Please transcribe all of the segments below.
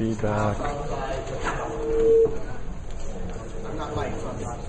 feedback. I'm not light, so I'm not.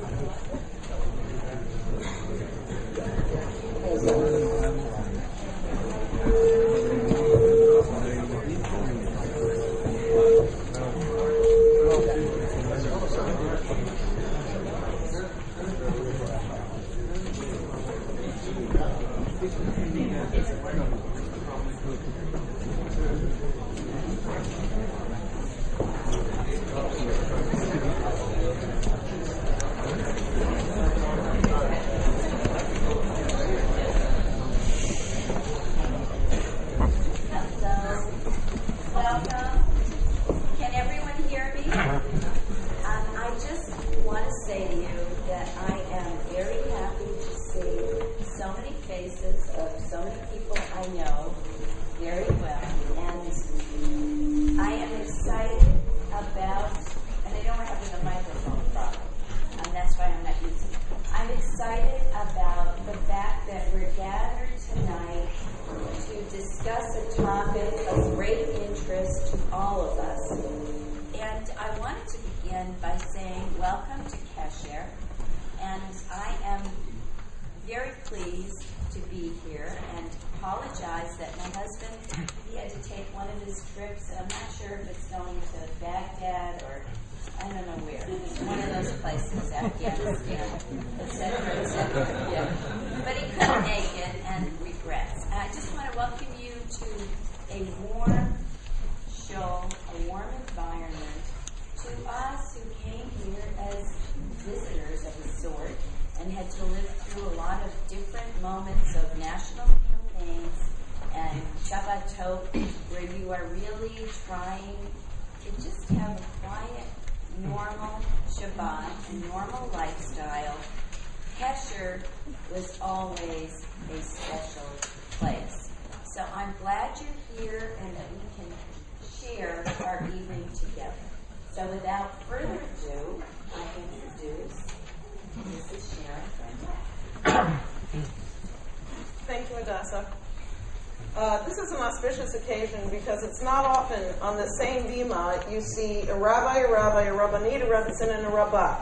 Because it's not often on the same bima you see a rabbi, a Rabbanit, a Rebbetzin, and a Rabba.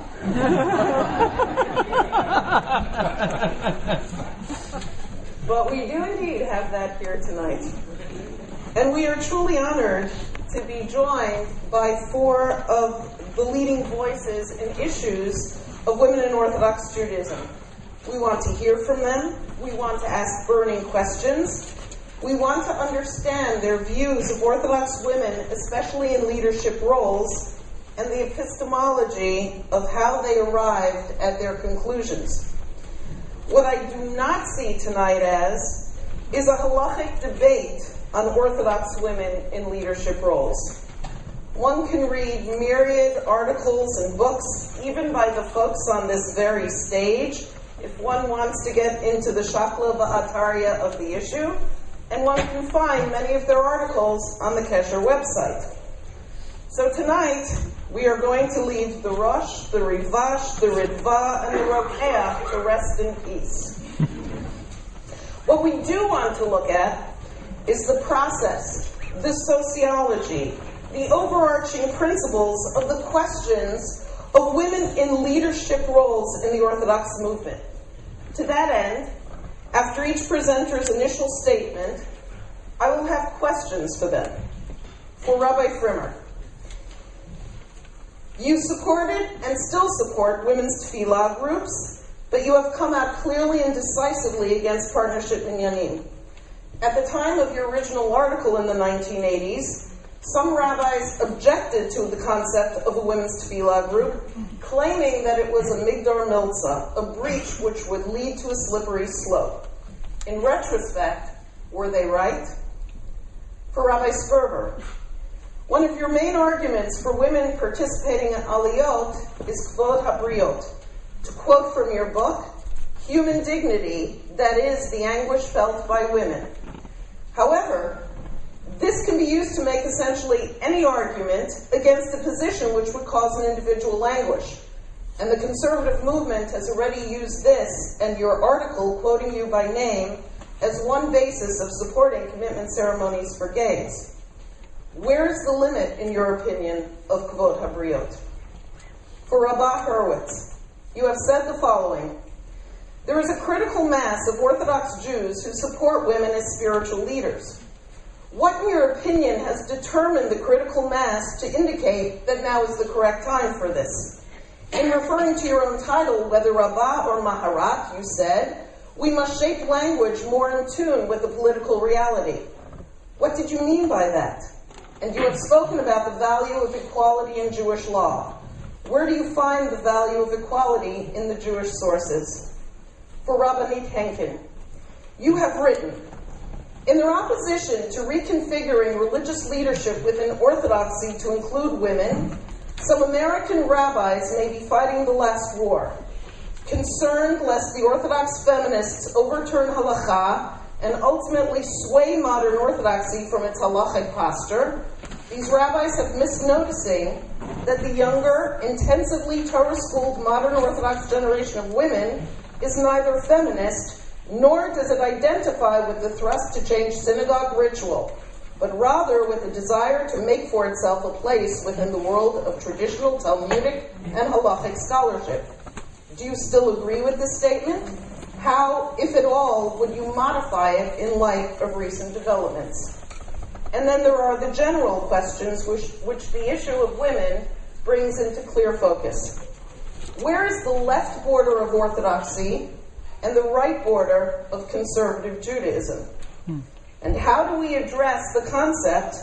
But we do indeed have that here tonight. And we are truly honored to be joined by four of the leading voices and issues of women in Orthodox Judaism. We want to hear from them. We want to ask burning questions. We want to understand their views of Orthodox women, especially in leadership roles, and the epistemology of how they arrived at their conclusions. What I do not see tonight as is a halakhic debate on Orthodox women in leadership roles. One can read myriad articles and books, even by the folks on this very stage, if one wants to get into the shakla va'atarya of the issue, and one can find many of their articles on the Kesher website. So tonight, we are going to leave the Rosh, the Rivash, the Ritva, and the Rokeach to rest in peace. What we do want to look at is the process, the sociology, the overarching principles of the questions of women in leadership roles in the Orthodox movement. To that end, after each presenter's initial statement, I will have questions for them. For Rabbi Frimer, you supported and still support women's tefillah groups, but you have come out clearly and decisively against partnership minyanim. At the time of your original article in the 1980s, some rabbis objected to the concept of a women's tefillah group, claiming that it was a migdar milza, a breach which would lead to a slippery slope. In retrospect, were they right? For Rabbi Sperber, one of your main arguments for women participating in aliyot is kvod habriot. To quote from your book, human dignity, that is, the anguish felt by women. However, this can be used to make essentially any argument against a position which would cause an individual anguish. And the conservative movement has already used this and your article, quoting you by name, as one basis of supporting commitment ceremonies for gays. Where's the limit, in your opinion, of Kvod Habriot? For Rabbi Hurwitz, you have said the following: there is a critical mass of Orthodox Jews who support women as spiritual leaders. What, in your opinion, has determined the critical mass to indicate that now is the correct time for this? In referring to your own title, whether Rabba or Maharat, you said, we must shape language more in tune with the political reality. What did you mean by that? And you have spoken about the value of equality in Jewish law. Where do you find the value of equality in the Jewish sources? For Rabbanit Henkin, you have written, in their opposition to reconfiguring religious leadership within Orthodoxy to include women, some American rabbis may be fighting the last war. Concerned lest the Orthodox feminists overturn halakha and ultimately sway modern Orthodoxy from its halakhic posture, these rabbis have missed noticing that the younger, intensively Torah-schooled modern Orthodox generation of women is neither feminist, nor does it identify with the thrust to change synagogue ritual, but rather with a desire to make for itself a place within the world of traditional Talmudic and halakhic scholarship. Do you still agree with this statement? How, if at all, would you modify it in light of recent developments? And then there are the general questions which the issue of women brings into clear focus. Where is the left border of Orthodoxy and the right border of conservative Judaism? And how do we address the concept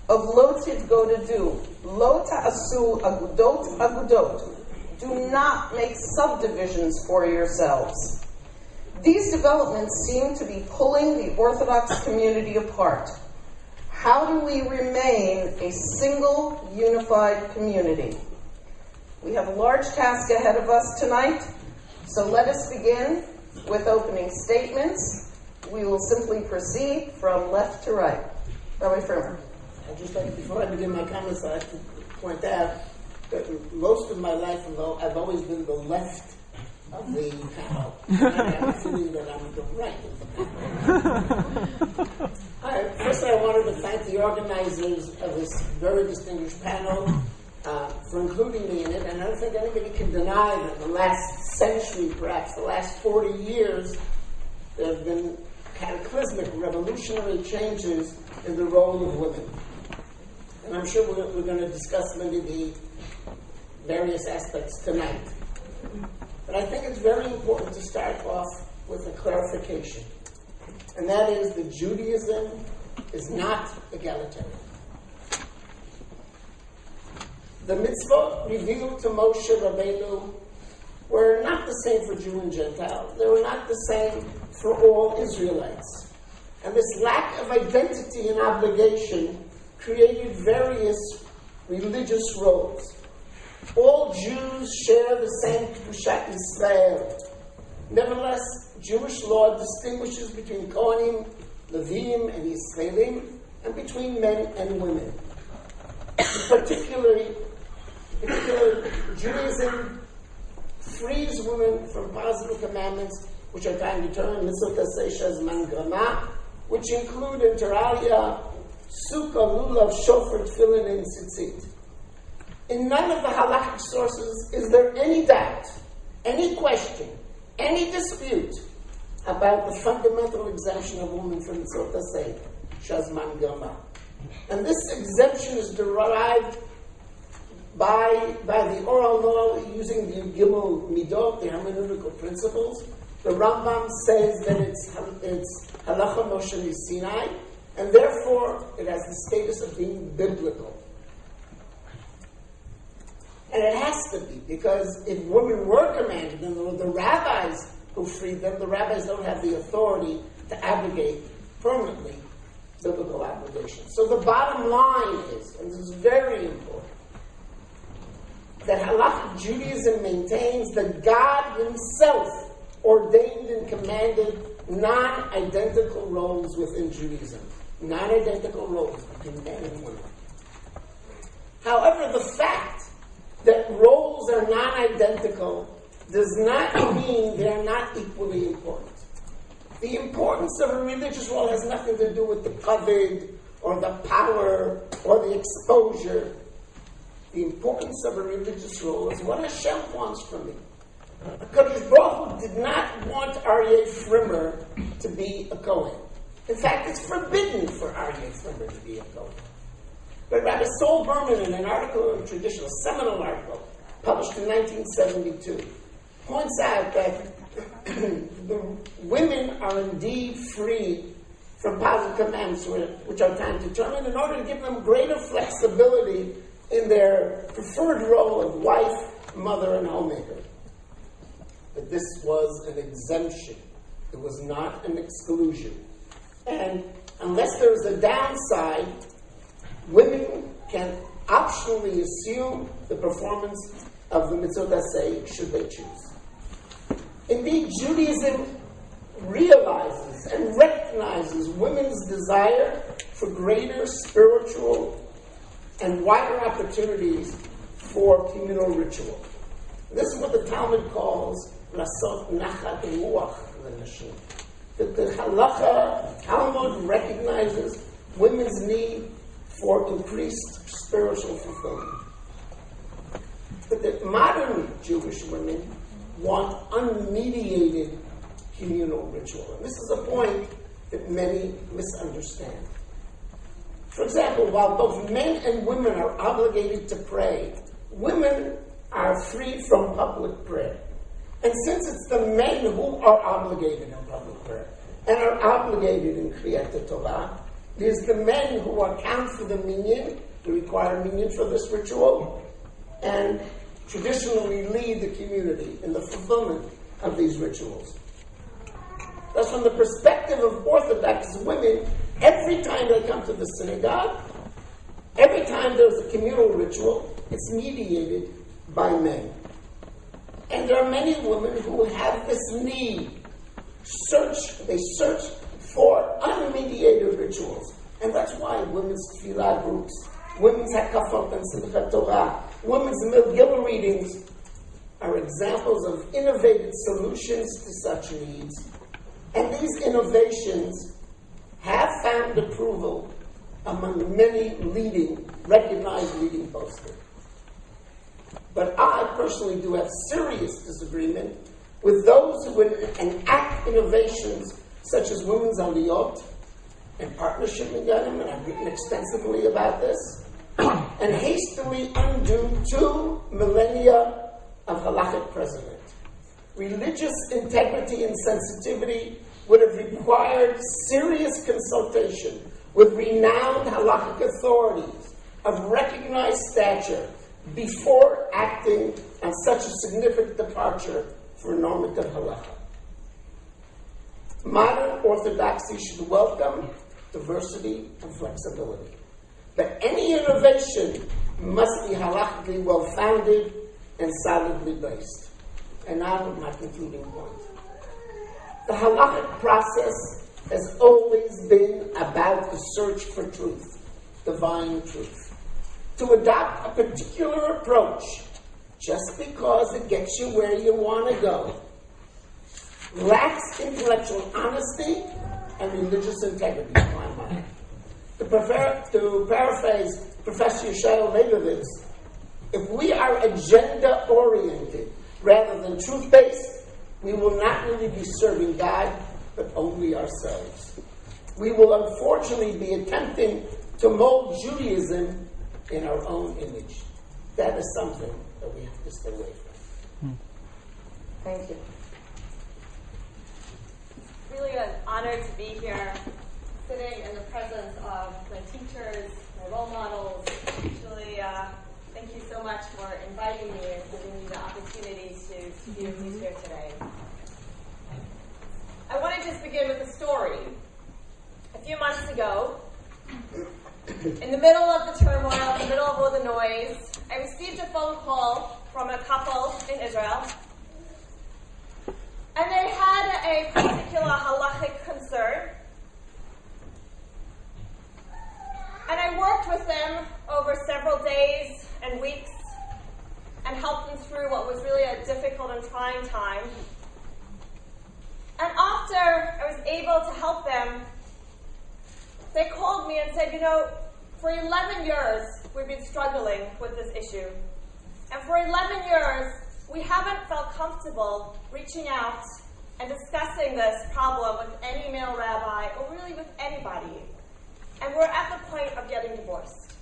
of lo tidgodedu, lo ta'asu agudot agudot? Do not make subdivisions for yourselves. These developments seem to be pulling the Orthodox community apart. How do we remain a single, unified community? We have a large task ahead of us tonight, so let us begin with opening statements. We will simply proceed from left to right. Rabbi Frimer. I'd just like, before I begin my comments, I'd like to point out that most of my life, I've always been the left of the panel. I have a feeling that I'm the right of the panel. First, I wanted to thank the organizers of this very distinguished panel for including me in it, and I don't think anybody can deny that the last century, perhaps the last 40 years, there have been cataclysmic, revolutionary changes in the role of women. And I'm sure we're going to discuss many of the various aspects tonight. But I think it's very important to start off with a clarification. And that is that Judaism is not egalitarian. The mitzvot revealed to Moshe Rabbeinu were not the same for Jew and Gentile. They were not the same for all Israelites. And this lack of identity and obligation created various religious roles. All Jews share the same Kedushat Yisrael. Nevertheless, Jewish law distinguishes between Kohanim, Levim, and Yisraelim, and between men and women. Particularly, Judaism frees women from positive commandments, which are time determined, mitzvot seishas mangrama, which include inter alia, sukkah, lulav, shofar, tefillin, and tzitzit. In none of the halakhic sources is there any doubt, any question, any dispute about the fundamental exemption of women from mitzvot seishas mangrama. And this exemption is derived by the oral law using the Gimel Midot, the hermeneutical principles. The Rambam says that it's halacha Moshe Sinai, and therefore it has the status of being biblical. And it has to be, because if women were commanded, and the rabbis who freed them, the rabbis don't have the authority to abrogate permanently biblical obligations. So the bottom line is, and this is very important, that halakhic Judaism maintains that God himself ordained and commanded non-identical roles within Judaism. Non-identical roles between men and women. However, the fact that roles are non-identical does not mean they are not equally important. The importance of a religious role has nothing to do with the kavod or the power or the exposure. The importance of a religious role is what Hashem wants from me. Kadosh Baruch Hu did not want Aryeh Frimer to be a Kohen. In fact, it's forbidden for Aryeh Frimer to be a Kohen. But Rabbi Saul Berman, in an article in Tradition, a seminal article published in 1972, points out that the women are indeed free from positive commandments, which are time determined, in order to give them greater flexibility in their preferred role of wife, mother, and homemaker. But this was an exemption. It was not an exclusion. And unless there is a downside, women can optionally assume the performance of the mitzvot aseh should they choose. Indeed, Judaism realizes and recognizes women's desire for greater spiritual and wider opportunities for communal ritual. This is what the Talmud calls lasot nachat ruach l'nashim. That the halacha Talmud recognizes women's need for increased spiritual fulfillment. But the modern Jewish women want unmediated communal ritual. And this is a point that many misunderstand. For example, while both men and women are obligated to pray, women are free from public prayer. And since it's the men who are obligated in public prayer and are obligated in Kriyat Torah, it is the men who account for the minyan, the required minyan for this ritual, and traditionally lead the community in the fulfillment of these rituals. Thus, from the perspective of Orthodox women, every time they come to the synagogue, every time there's a communal ritual, it's mediated by men. And there are many women who have this need. They search for unmediated rituals. And that's why women's tefillah groups, women's hakafot and simchat Torah, women's Megillah readings are examples of innovative solutions to such needs. And these innovations have found approval among many recognized leading posters. But I personally do have serious disagreement with those who enact innovations such as women's aliyot and partnership minyanim, and I've written extensively about this, and hastily undo 2 millennia of halakhic precedent. Religious integrity and sensitivity would have required serious consultation with renowned halakhic authorities of recognized stature before acting on such a significant departure for normative halakha. Modern Orthodoxy should welcome diversity and flexibility. But any innovation must be halakhically well-founded and solidly based. And now with my concluding point. The halakhic process has always been about the search for truth, divine truth. To adopt a particular approach just because it gets you where you want to go lacks intellectual honesty and religious integrity, in my mind. To paraphrase Professor Yeshaya Leibovitz, if we are agenda-oriented rather than truth-based, we will not really be serving God, but only ourselves. We will unfortunately be attempting to mold Judaism in our own image. That is something that we have to stay away from. Thank you. Really an honor to be here, sitting in the presence of my teachers, my role models. Actually, thank you so much for inviting me and giving me the opportunity to be with you here today. I want to just begin with a story. A few months ago, in the middle of the turmoil, in the middle of all the noise, I received a phone call from a couple in Israel. And they had a particular halakhic concern. And I worked with them over several days and weeks and helped them through what was really a difficult and trying time. And after I was able to help them, they called me and said, for 11 years, we've been struggling with this issue. And for 11 years, we haven't felt comfortable reaching out and discussing this problem with any male rabbi, or really with anybody. And we're at the point of getting divorced.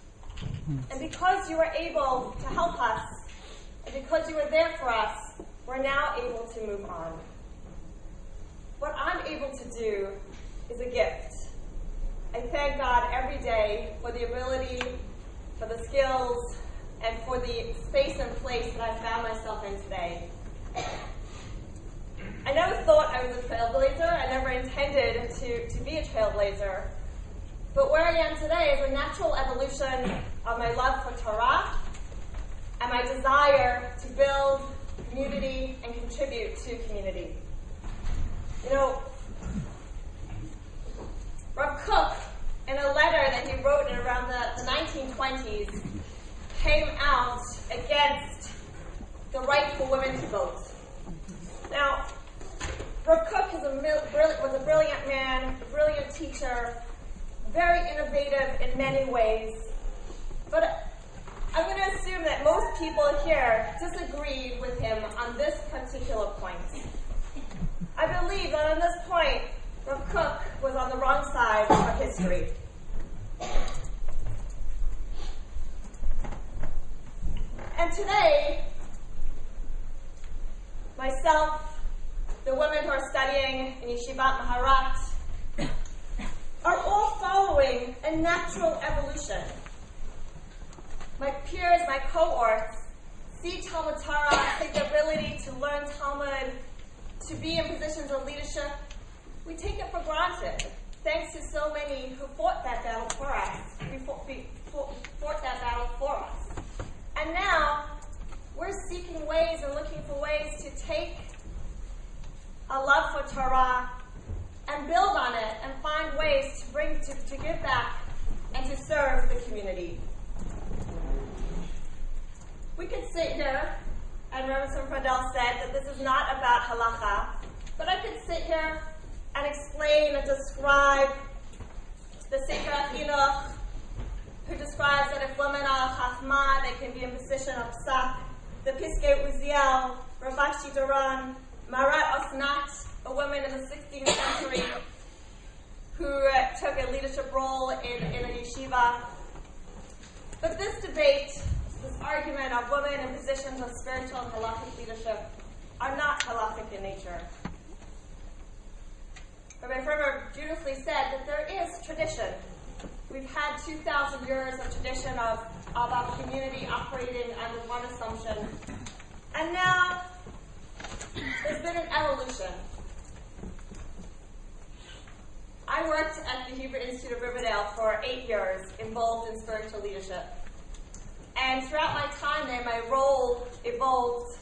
And because you were able to help us, and because you were there for us, we're now able to move on. What I'm able to do is a gift. I thank God every day for the ability, for the skills, and for the space and place that I found myself in today. I never thought I was a trailblazer. I never intended to be a trailblazer. But where I am today is a natural evolution of my love for Torah and my desire to build community and contribute to community. Rav Kook, in a letter that he wrote in around the 1920s, came out against the right for women to vote. Now, Rav Kook was a brilliant man, a brilliant teacher, very innovative in many ways. But I'm going to assume that most people here disagreed with him on this particular point. I believe that on this point, Rav Kook was on the wrong side of history. And today, myself, the women who are studying in Yeshivat Maharat, are all following a natural evolution. My peers, my cohorts, see Talmud Torah, take the ability to learn Talmud, to be in positions of leadership. We take it for granted, thanks to so many who fought that battle for us. We fought that battle for us. And now, we're seeking ways and looking for ways to take a love for Torah and build on it and find ways to give back and to serve the community. We could sit here, and Rebbetzin Freundel said that this is not about halakha, but I could sit here and explain and describe the Sefer Chinuch, who describes that if women are chachma, they can be in position of psak, the Piskei Uziel, Rabashi Duran, Marat Osnat, a woman in the 16th century who took a leadership role in a yeshiva. But this debate, this argument of women in positions of spiritual and halakhic leadership are not halakhic in nature. Rabbi Frimer beautifully said that there is tradition. We've had 2,000 years of tradition of our community operating under one assumption. And now, there's been an evolution. I worked at the Hebrew Institute of Riverdale for 8 years, involved in spiritual leadership. And throughout my time there, my role evolved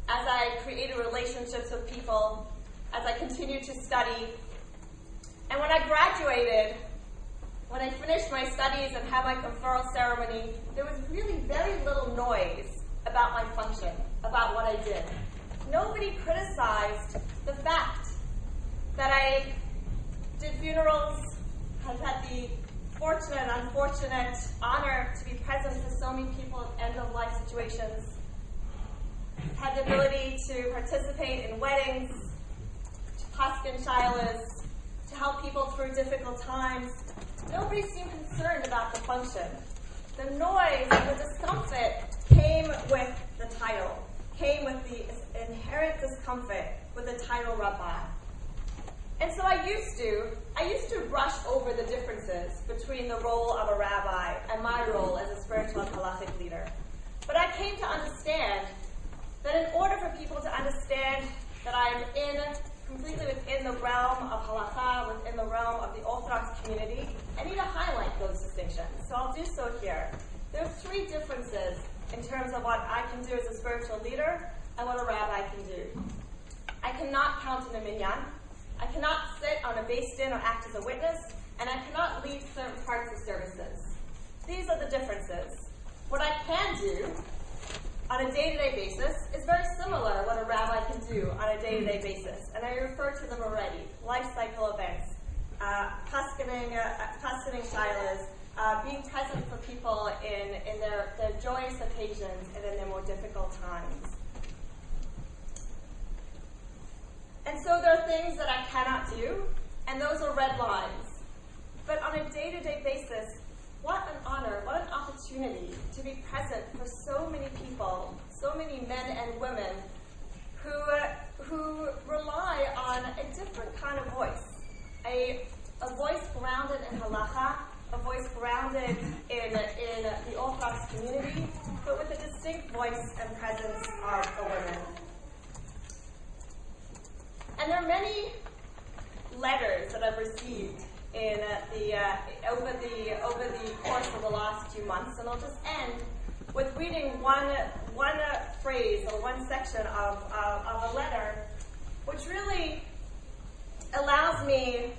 as I created relationships with people, as I continued to study. And when I graduated, when I finished my studies and had my conferral ceremony, there was really very little noise about my function, about what I did. Nobody criticized the fact that I did funerals, have had the fortunate and unfortunate honor to be present for so many people in end-of-life situations, had the ability to participate in weddings, to paskin shilas, to help people through difficult times. Nobody seemed concerned about the function. The noise and the discomfort came with the title, came with the inherent discomfort with the title Rabbi. And so I used to brush over the differences between the role of a rabbi and my role as a spiritual and halakhic leader. But I came to understand that in order for people to understand that I'm completely within the realm of halakha, within the realm of the Orthodox community, I need to highlight those distinctions. So I'll do so here. There are 3 differences in terms of what I can do as a spiritual leader and what a rabbi can do. I cannot count in a minyan. I cannot sit on a beis din or act as a witness, and I cannot lead certain parts of services. These are the differences. What I can do on a day-to-day basis is very similar to what a rabbi can do on a day-to-day basis, and I refer to them already. Life cycle events, paskin doing shilas, being present for people in their joyous occasions and in their more difficult times. And so there are things that I cannot do, and those are red lines. But on a day-to-day basis, what an honor, what an opportunity to be present for so many people, so many men and women who rely on a different kind of voice, a voice grounded in halakha, a voice grounded in the Orthodox community, but with a distinct voice and presence of a woman. And there are many letters that I've received in over the course of the last few months, and I'll just end with reading one phrase or one section of a letter, which really allows me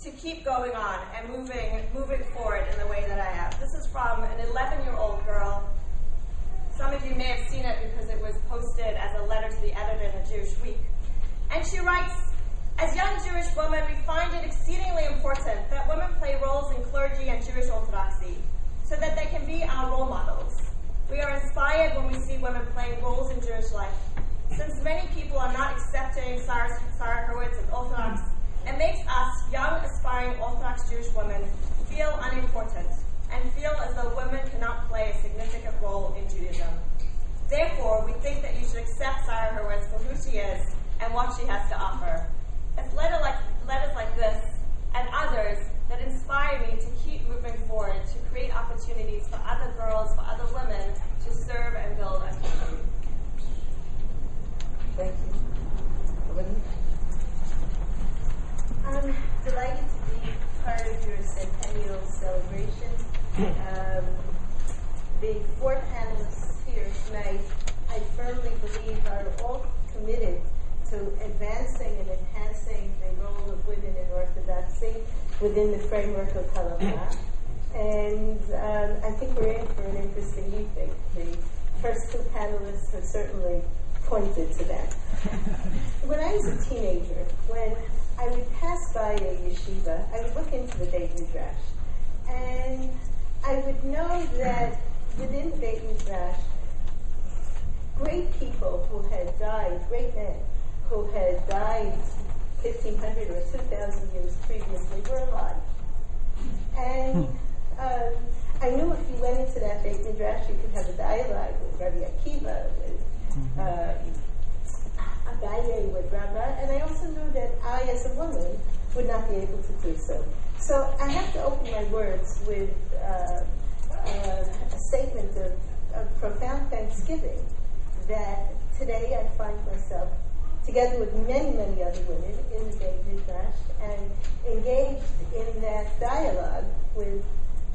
to keep going on and moving forward in the way that I have. This is from an 11-year-old girl. Some of you may have seen it because it was posted as a letter to the editor in a Jewish week. And she writes, "As young Jewish women, we find it exceedingly important that women play roles in clergy and Jewish Orthodoxy so that they can be our role models. We are inspired when we see women playing roles in Jewish life. Since many people are not accepting Sara Hurwitz as Orthodox, it makes us, young, aspiring Orthodox Jewish women, feel unimportant and feel as though women cannot play a significant role in Judaism. Therefore, we think that you should accept Sara Hurwitz for who she is and what she has to offer. It's letters like this and others that inspire me to keep moving forward, to create opportunities for other girls, for other women to serve and build a community." Thank you. I'm delighted to be part of your centennial celebration. The four panelists here tonight, I firmly believe, are all committed to advancing and enhancing the role of women in Orthodoxy within the framework of halakha. And I think we're in for an interesting evening. The first two panelists have certainly pointed to that. When I was a teenager, when I would pass by a yeshiva, I would look into the Beit Midrash, and I would know that within the Beit Midrash, great people who had died, great men who had died 1,500 or 2,000 years previously were alive. And I knew if you went into that Beit Midrash, you could have a dialogue with Rabbi Akiva, with Aryeh, with Rabba, and I also knew that I, as a woman, would not be able to do so. So I have to open my words with a statement of profound thanksgiving that today I find myself, together with many, many other women, in the Beit Midrash and engaged in that dialogue with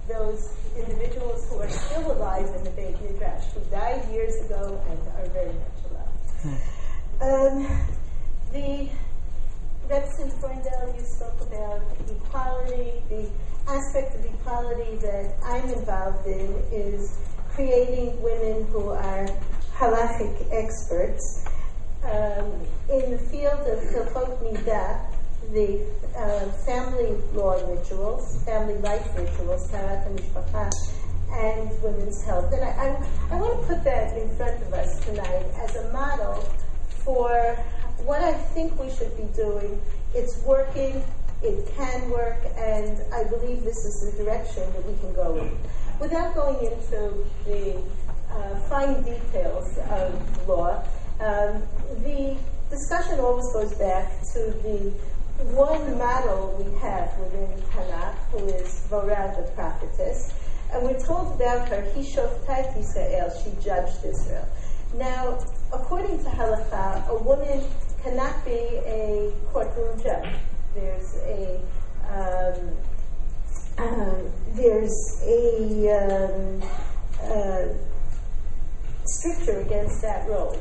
those individuals who are still alive in the Beit Midrash, who died years ago and are very much alive. The Rebbetzin Freundel, you spoke about equality. The aspect of equality that I'm involved in is creating women who are halakhic experts. In the field of Hilchot Midah, the family law rituals, family life rituals, Tarat HaMishpacha, and women's health. And I want to put that in front of us tonight as a model for what I think we should be doing. It's working, it can work, and I believe this is the direction that we can go in. Without going into the fine details of law, the discussion always goes back to the one model we have within Chana, who is Vorah, the prophetess, and we're told about her, Hi shoftat Yisrael, she judged Israel. Now, according to halakha, a woman cannot be a courtroom judge. There's a stricture against that role.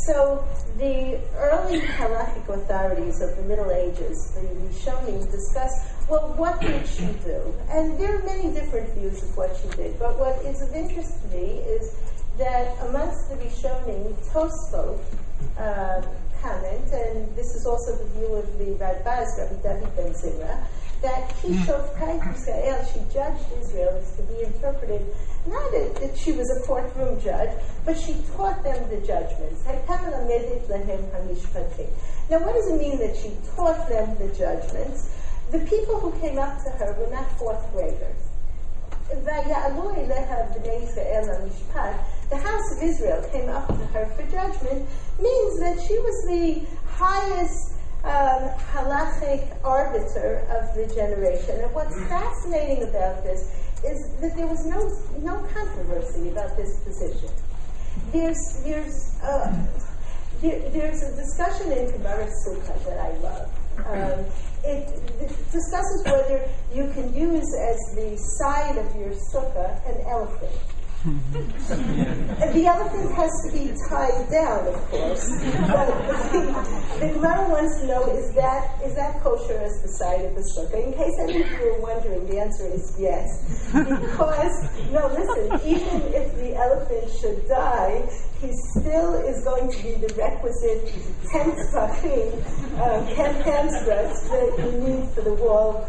So the early halakhic authorities of the Middle Ages, the Rishonim, discussed, well, what did she do? And there are many different views of what she did, but what is of interest to me is that amongst the Rishonim, Tosfot comment, and this is also the view of the Rabbi David Ben Zimra, that Kishofkai Israel, she judged Israel, is to be interpreted not that she was a courtroom judge, but she taught them the judgments. Now, what does it mean that she taught them the judgments? The people who came up to her were not fourth graders. The house of Israel came up to her for judgment, means that she was the highest halakhic arbiter of the generation. And what's fascinating about this is that there was no controversy about this position. There's a discussion in Gemara Sukkah that I love. It discusses whether you can use as the side of your sukkah an elephant. The elephant has to be tied down, of course. But the Gemara wants to know, is that kosher as the side of the sukkah? In case any of you are wondering, the answer is yes. Because, no, listen, even if the elephant should die, he still is going to be the requisite 10 tefachim, 10 handsbreadths that you need for the wall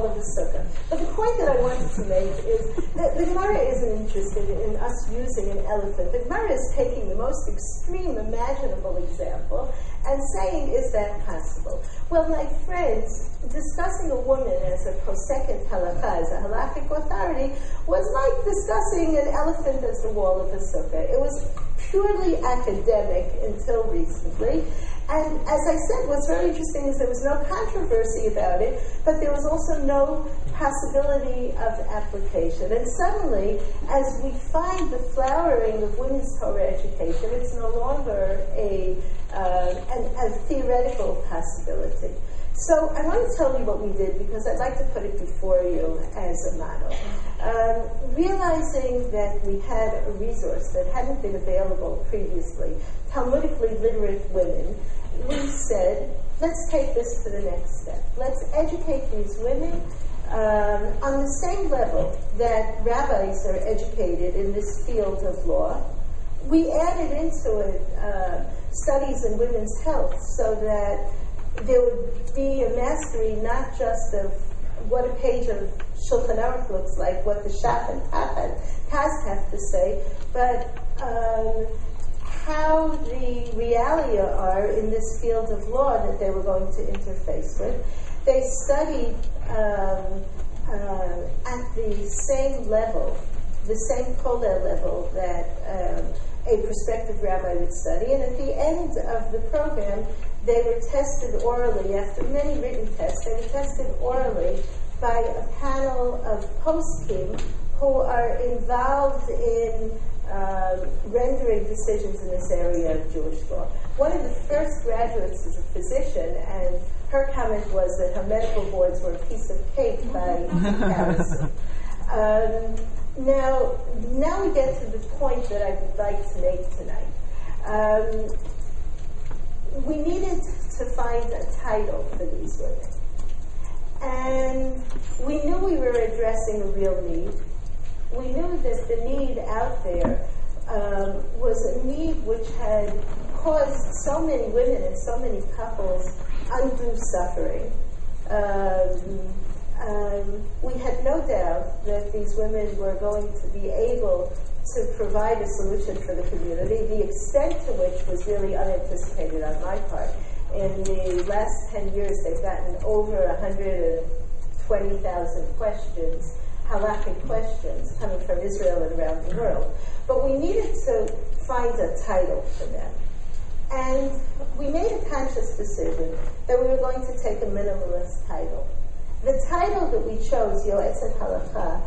of the sukkah. But the point that I wanted to make is that the Gemara isn't interested in us using an elephant. The Gemara is taking the most extreme imaginable example and saying, is that possible? Well, my friends, discussing a woman as a poseket halakha, as a halakhic authority, was like discussing an elephant as the wall of a sukkah. It was purely academic until recently. And as I said, what's very interesting is there was no controversy about it, but there was also no possibility of application. And suddenly, as we find the flowering of women's Torah education, it's no longer a theoretical possibility. So I want to tell you what we did, because I'd like to put it before you as a model. Realizing that we had a resource that hadn't been available previously, Talmudically literate women, we said, let's take this to the next step. Let's educate these women on the same level that rabbis are educated in this field of law. We added into it studies in women's health, so that there would be a mastery not just of what a page of Shulchan Aruch looks like, what the Shach and Taz have to say, but how the realia are in this field of law that they were going to interface with. They studied at the same level, the same kollel level that a prospective rabbi would study, and at the end of the program, they were tested orally. After many written tests, they were tested orally by a panel of poskim who are involved in rendering decisions in this area of Jewish law. One of the first graduates is a physician, and her comment was that her medical boards were a piece of cake by comparison. Now we get to the point that I would like to make tonight. We needed to find a title for these women. And we knew we were addressing a real need. We knew that the need out there was a need which had caused so many women and so many couples undue suffering. We had no doubt that these women were going to be able to provide a solution for the community, the extent to which was really unanticipated on my part. In the last 10 years, they've gotten over 120,000 questions, halakhic questions, coming from Israel and around the world. But we needed to find a title for them. And we made a conscious decision that we were going to take a minimalist title. The title that we chose, Yoetzet Halakha,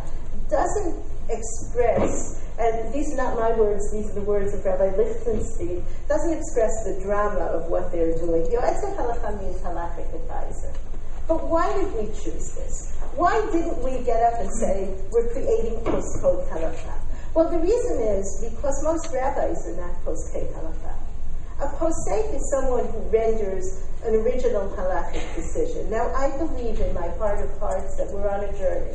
doesn't express, and these are not my words, these are the words of Rabbi Lichtenstein, doesn't express the drama of what they're doing. Yoetzet Halakha means halakhic advisor. But why did we choose this? Why didn't we get up and say, we're creating post-code halakha? Well, the reason is because most rabbis are not post-code halakha. A posek is someone who renders an original halakhic decision. Now, I believe in my heart of hearts that we're on a journey.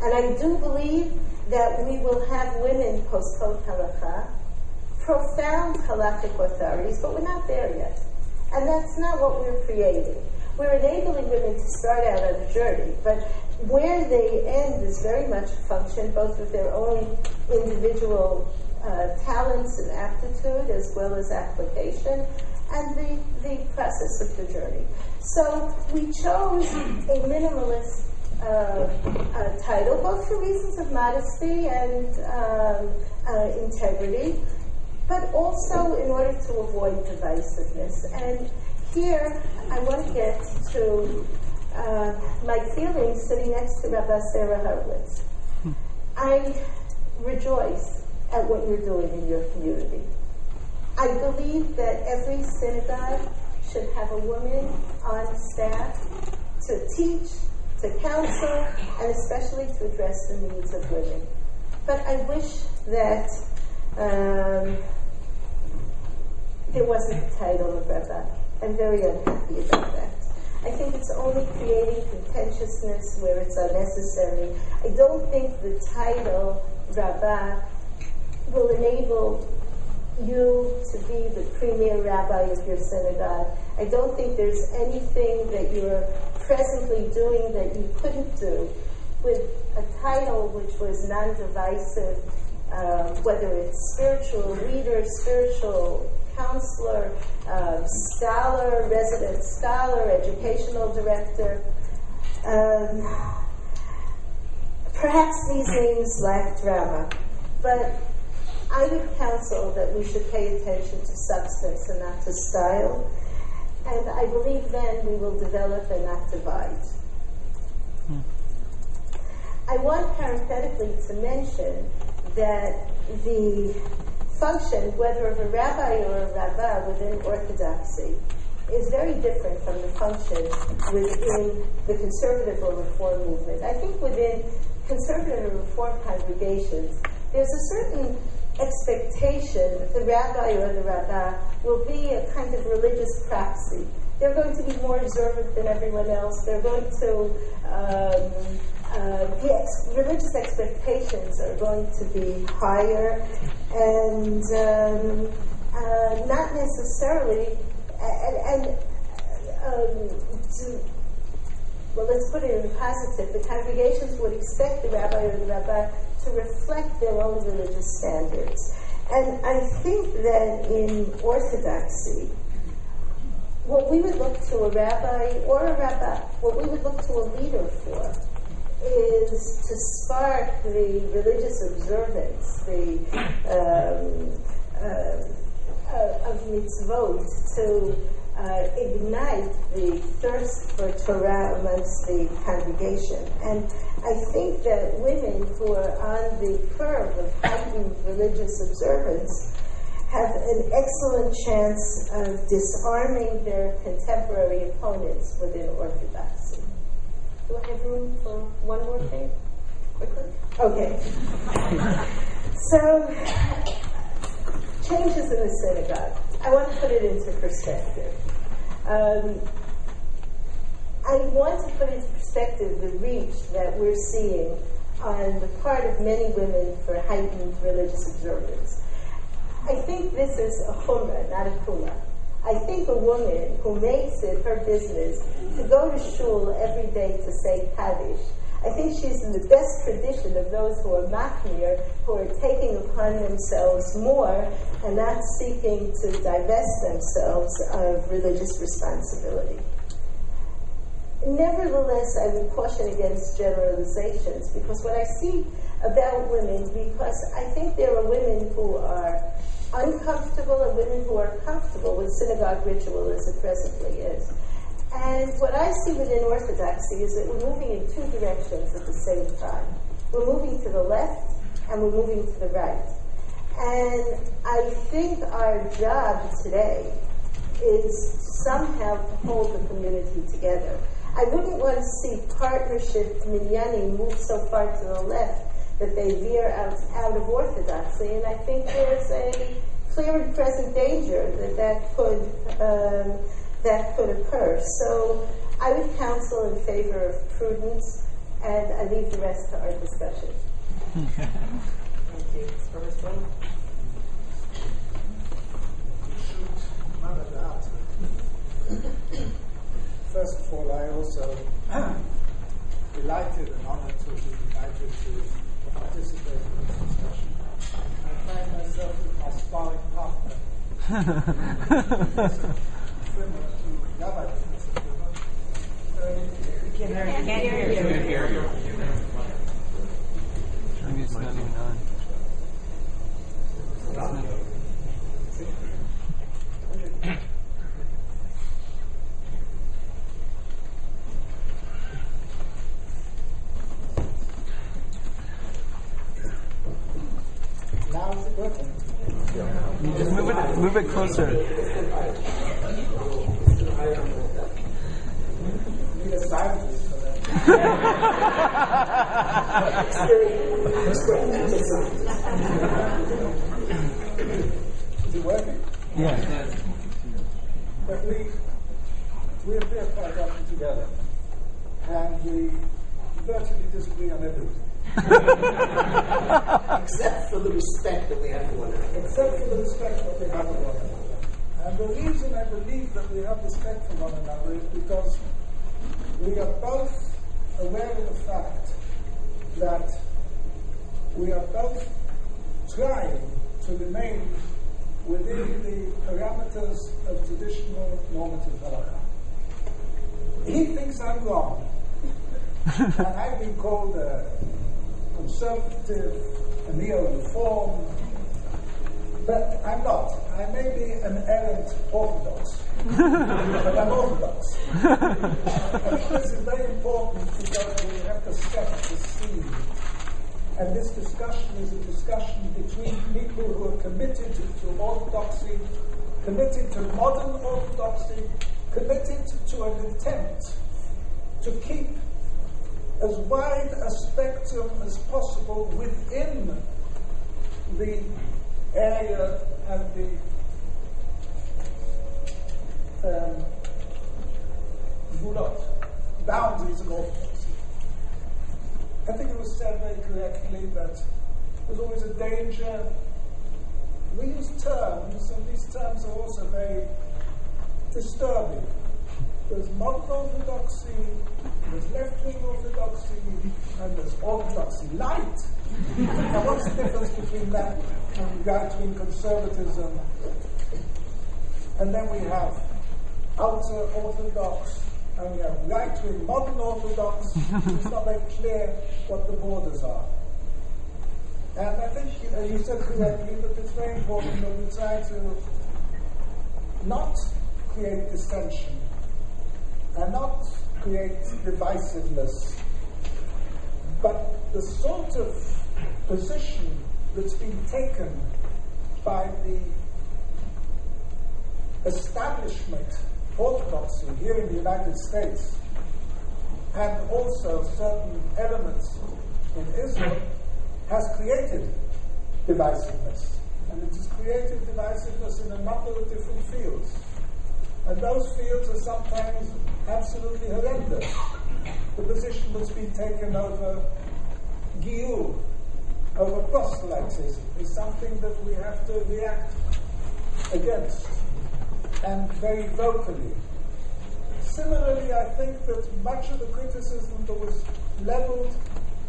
And I do believe that we will have women post-code halakha, profound halakhic authorities, but we're not there yet. And that's not what we're creating. We're enabling women to start out on a journey, but where they end is very much a function both of their own individual talents and aptitude as well as application, and the process of the journey. So we chose a minimalist title, both for reasons of modesty and integrity, but also in order to avoid divisiveness. And here I want to get to my feelings sitting next to Rabbi Sara Hurwitz. I rejoice at what you're doing in your community. I believe that every synagogue should have a woman on staff to teach, to counsel, and especially to address the needs of women. But I wish that there wasn't a title of Rabba. I'm very unhappy about that. I think it's only creating contentiousness where it's unnecessary. I don't think the title Rabba will enable you to be the premier rabbi of your synagogue. I don't think there's anything that you're presently doing that you couldn't do with a title which was non-divisive, whether it's spiritual leader, spiritual counselor, scholar, resident scholar, educational director. Perhaps these names lack drama, but I would counsel that we should pay attention to substance and not to style, and I believe then we will develop and not divide. I want parenthetically to mention that the function, whether of a rabbi or a rabbah within Orthodoxy, is very different from the function within the conservative or reform movement. I think within conservative or reform congregations, there's a certain expectation that the rabbi or the rabbah will be a kind of religious proxy. They're going to be more observant than everyone else. They're going to, religious expectations are going to be higher, and not necessarily, well, let's put it in positive. The congregations would expect the rabbi or the rabbah to reflect their own religious standards. And I think that in Orthodoxy, what we would look to a rabbi or a rabbah, what we would look to a leader for, is to spark the religious observance, of mitzvot, to ignite the thirst for Torah amongst the congregation. And I think that women who are on the curve of heightened religious observance have an excellent chance of disarming their contemporary opponents within Orthodoxy. Do I have room for one more thing? Quickly? Okay. So, changes in the synagogue. I want to put it into perspective. I want to put into perspective the reach that we're seeing on the part of many women for heightened religious observance. I think this is a chumrah, not a kula. I think a woman who makes it her business to go to shul every day to say Kaddish, I think she's in the best tradition of those who are machmir, who are taking upon themselves more and not seeking to divest themselves of religious responsibility. Nevertheless, I would caution against generalizations, because what I see about women, because I think there are women who are uncomfortable and women who are comfortable with synagogue ritual as it presently is. And what I see within Orthodoxy is that we're moving in two directions at the same time. We're moving to the left and we're moving to the right. And I think our job today is somehow to hold the community together. I wouldn't want to see partnership minyanim move so far to the left that they veer out of Orthodoxy, and I think there's a clear and present danger that could occur. So I would counsel in favor of prudence, and I leave the rest to our discussion. Thank you. Sperber Stone. First of all, I also delighted and honored to be invited to participate in this discussion. I find myself with my sparring partner, Professor Frimer, to Rabbi, Professor Frimer. We can't hear you. Maybe it's not even on. Now is it working? You just move it closer. Need a scientist for that. Is it working? Yeah. But we appear quite often together, and we virtually disagree on everything. Except for the respect that we have for one another. Except for the respect that we have for one another. And the reason I believe that we have respect for one another is because we are both aware of the fact that we are both trying to remain within the parameters of traditional normative halakha. He thinks I'm wrong, and I've been called a conservative, a neo-reform, but I'm not. I may be an errant Orthodox, but I'm Orthodox. I think this is very important because we have to set the scene. And this discussion is a discussion between people who are committed to Orthodoxy, committed to modern Orthodoxy, committed to an attempt to keep as wide a spectrum as possible within the area and the boundaries of Orthodoxy. I think it was said very correctly that there's always a danger. We use terms, and these terms are also very disturbing. There's modern Orthodoxy, there's left-wing Orthodoxy, and there's Orthodoxy light. Now, what's the difference between that and right-wing conservatism? And then we have ultra-Orthodox, and we have right-wing modern Orthodox. It's not very clear what the borders are. And I think you said correctly that it's very important that we try to not create dissension and not create divisiveness, but the sort of position that's been taken by the establishment Orthodoxy here in the United States, and also certain elements in Israel, has created divisiveness. And it has created divisiveness in a number of different fields. And those fields are sometimes absolutely horrendous. The position that's been taken over Giyur, over proselytism, is something that we have to react against, and very vocally. Similarly, I think that much of the criticism that was leveled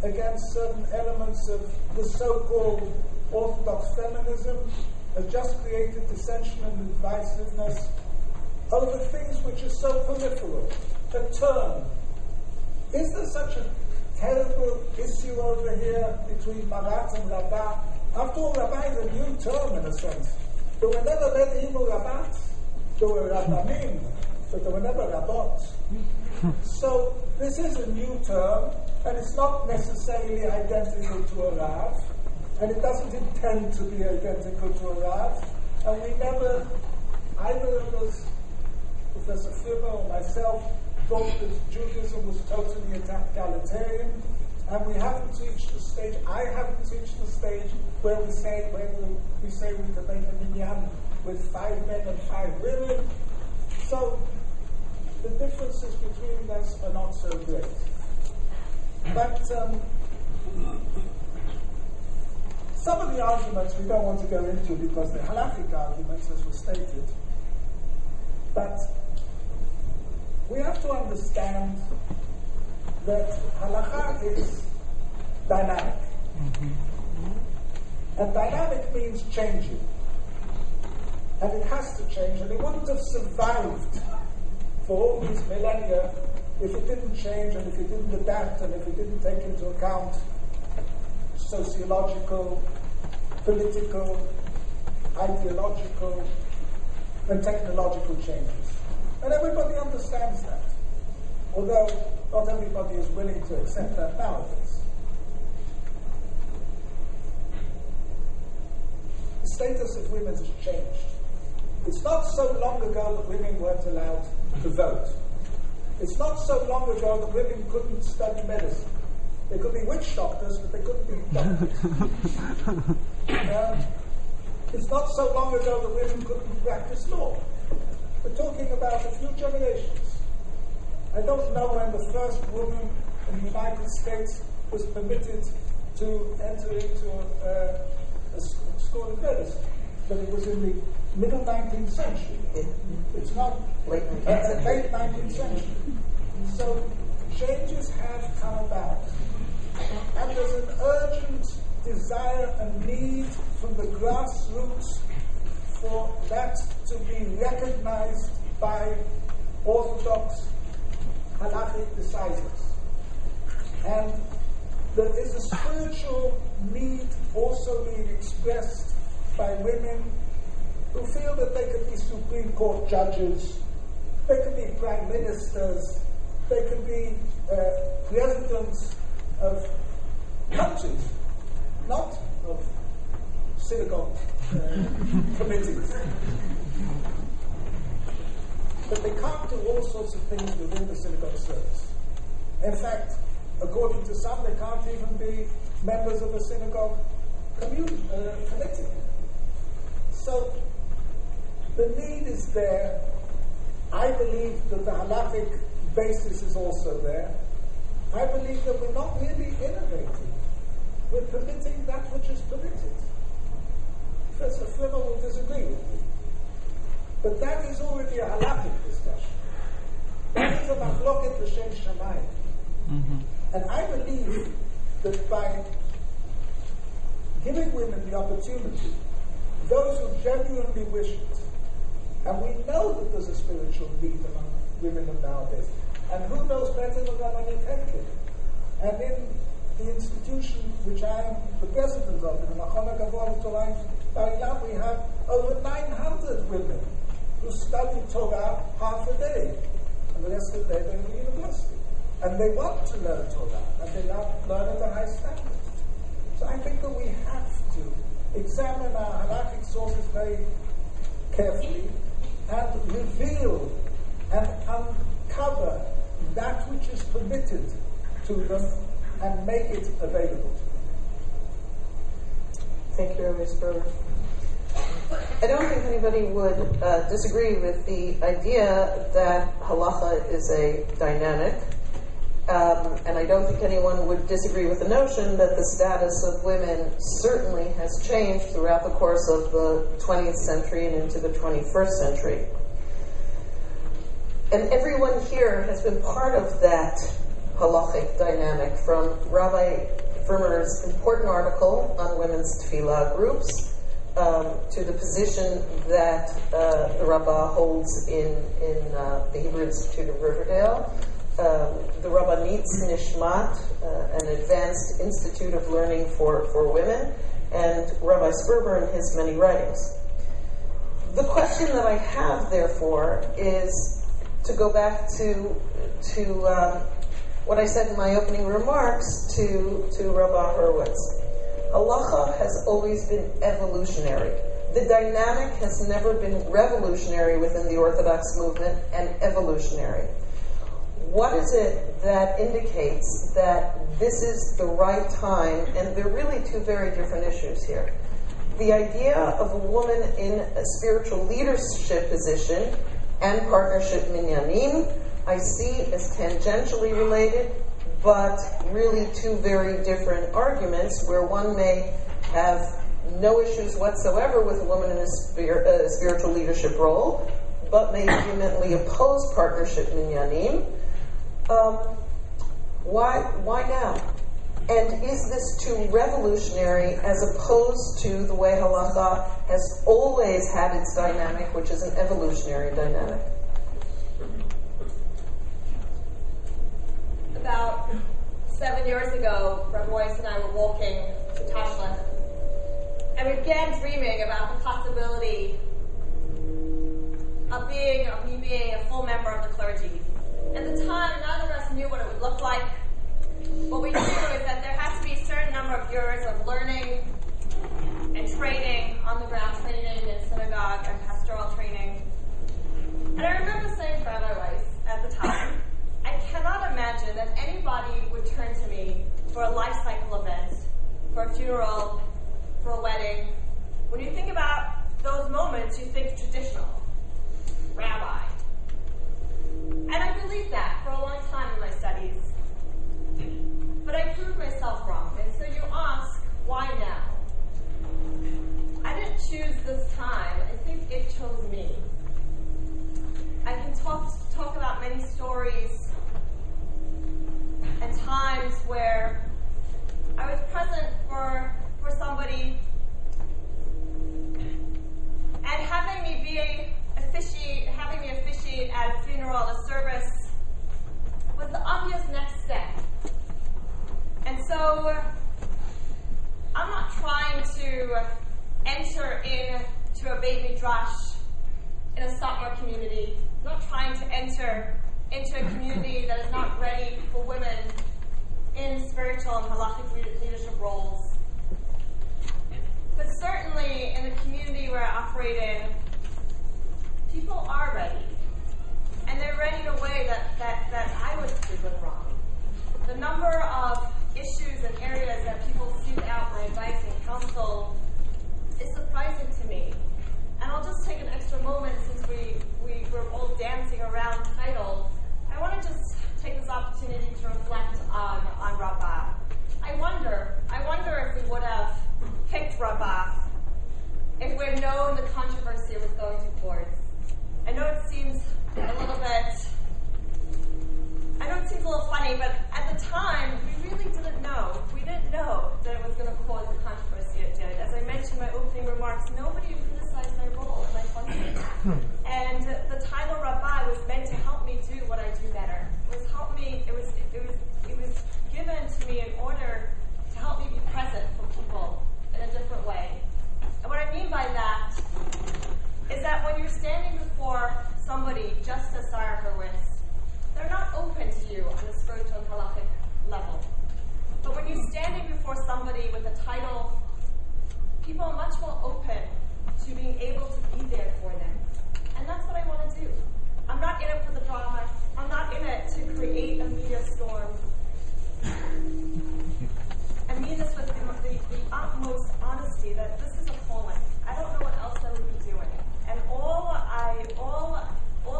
against certain elements of the so-called Orthodox feminism has just created dissension and divisiveness over things which are so peripheral. A term. Is there such a terrible issue over here between Marat and Rabba? After all, Rabbi is a new term in a sense. There were never medieval Rabbats. There were Rabbanim, but there were never Rabbot. So this is a new term, and it's not necessarily identical to a Rav, and it doesn't intend to be identical to a Rav, and we never, either of us, Professor Freundel or myself, thought that Judaism was totally egalitarian, and we haven't reached the stage, I haven't reached the stage where we say we can make a minyan with 5 men and 5 women. So the differences between us are not so great. But Some of the arguments we don't want to go into because they're halakhic arguments, as was stated. But we have to understand that halakha is dynamic. And dynamic means changing. And it has to change, and it wouldn't have survived for all these millennia if it didn't change, and if it didn't adapt, and if it didn't take into account sociological, political, ideological, and technological changes. And everybody understands that, although not everybody is willing to accept that nowadays. The status of women has changed. It's not so long ago that women weren't allowed to vote. It's not so long ago that women couldn't study medicine. They could be witch doctors, but they couldn't be doctors. It's not so long ago that women couldn't practice law. We're talking about a few generations. I don't know when the first woman in the United States was permitted to enter into a school of medicine, but it was in the middle 19th century. It's not late 19th century. So changes have come about. And there's an urgent desire and need from the grassroots for that to be recognized by Orthodox halakhic decisors. And there is a spiritual need also being expressed by women who feel that they could be Supreme Court judges, they could be prime ministers, they could be presidents of countries, not of synagogue committees. But they can't do all sorts of things within the synagogue service. In fact, according to some, they can't even be members of a synagogue committee. So the need is there. I believe that the halakhic basis is also there. I believe that we're not really innovating. We're permitting that which is permitted. Professor Frimer will disagree with me. But that is already a halakhic discussion. That is a machloket l'shem shamayim. And I believe that by giving women the opportunity, those who genuinely wish it, and we know that there's a spiritual need among women of nowadays, and who knows better than Rabbanit Henkin? And in the institution which I am the president of, in the Chana we have over 900 women who study Torah half a day, and the rest of the day they're in the university. And they want to learn Torah, and they learn at a high standard. So I think that we have to examine our halakhic sources very carefully and reveal and uncover that which is permitted to them and make it available to them. Thank you, Rabbi Sperber. I don't think anybody would disagree with the idea that halacha is a dynamic, and I don't think anyone would disagree with the notion that the status of women certainly has changed throughout the course of the 20th century and into the 21st century. And everyone here has been part of that halachic dynamic, from Rabbi Frimer's important article on women's tefillah groups, to the position that the Rabba holds in the Hebrew Institute of Riverdale, the Rabbanit's Nishmat, an advanced institute of learning for women, and Rabbi Sperber and his many writings. The question that I have, therefore, is to go back to what I said in my opening remarks to Rabbi Hurwitz. Halacha has always been evolutionary. The dynamic has never been revolutionary within the Orthodox movement, and evolutionary. What is it that indicates that this is the right time? And they're really two very different issues here. The idea of a woman in a spiritual leadership position and partnership minyanim, I see as tangentially related, but really two very different arguments, where one may have no issues whatsoever with a woman in a spiritual leadership role, but may vehemently oppose partnership minyanim. Why now? And is this too revolutionary as opposed to the way halacha has always had its dynamic, which is an evolutionary dynamic? About 7 years ago, Rabbi and I were walking to Tashland, and we began dreaming about the possibility of me being a full member of the clergy. At the time, none of us knew what it would look like. What we knew is that there has to be a certain number of years of learning and training, on-the-ground training in synagogue and pastoral training. And I remember saying to Rabbi Weiss at the time, I cannot imagine that anybody would turn to me for a life cycle event, for a funeral, for a wedding. When you think about those moments, you think traditional, rabbi. And I believed that for a long time in my studies. But I proved myself wrong. And so you ask, why now? I didn't choose this time. I think it chose me. I can talk about many stories and times where I was present for somebody, and having me officiate at a funeral, a service, was the obvious next step. And so I'm not trying to enter into a Beit Midrash in a Satmar community. I'm not trying to enter into a community that is not ready for women in spiritual and halakhic leadership roles. But certainly in the community where I operate in, people are ready. And they're ready in a way that I was proven wrong. The number of issues and areas that people seek out my advice and counsel is surprising to me. And I'll just take an extra moment, since we were all dancing around title. I want to just take this opportunity to reflect on Rabba. I wonder if we would have picked Rabba if we'd known the controversy it was going towards. I know it seems a little funny, but at the time, we really didn't know. We didn't know that it was going to cause the controversy it did. As I mentioned in my opening remarks, nobody criticized my role and my function. And the title Rabbi was meant to help me do what I do better. It was given to me in order to help me be present for people in a different way. And what I mean by that is that when you're standing before somebody just as Sara Hurwitz, they're not open to you on a spiritual and halakhic level. But when you're standing before somebody with a title, people are much more open to being able to be there for them. And that's what I want to do. I'm not in it for the drama. I'm not in it to create a media storm. I mean this with the utmost honesty, that this is a calling. I don't know what else I would be doing. And all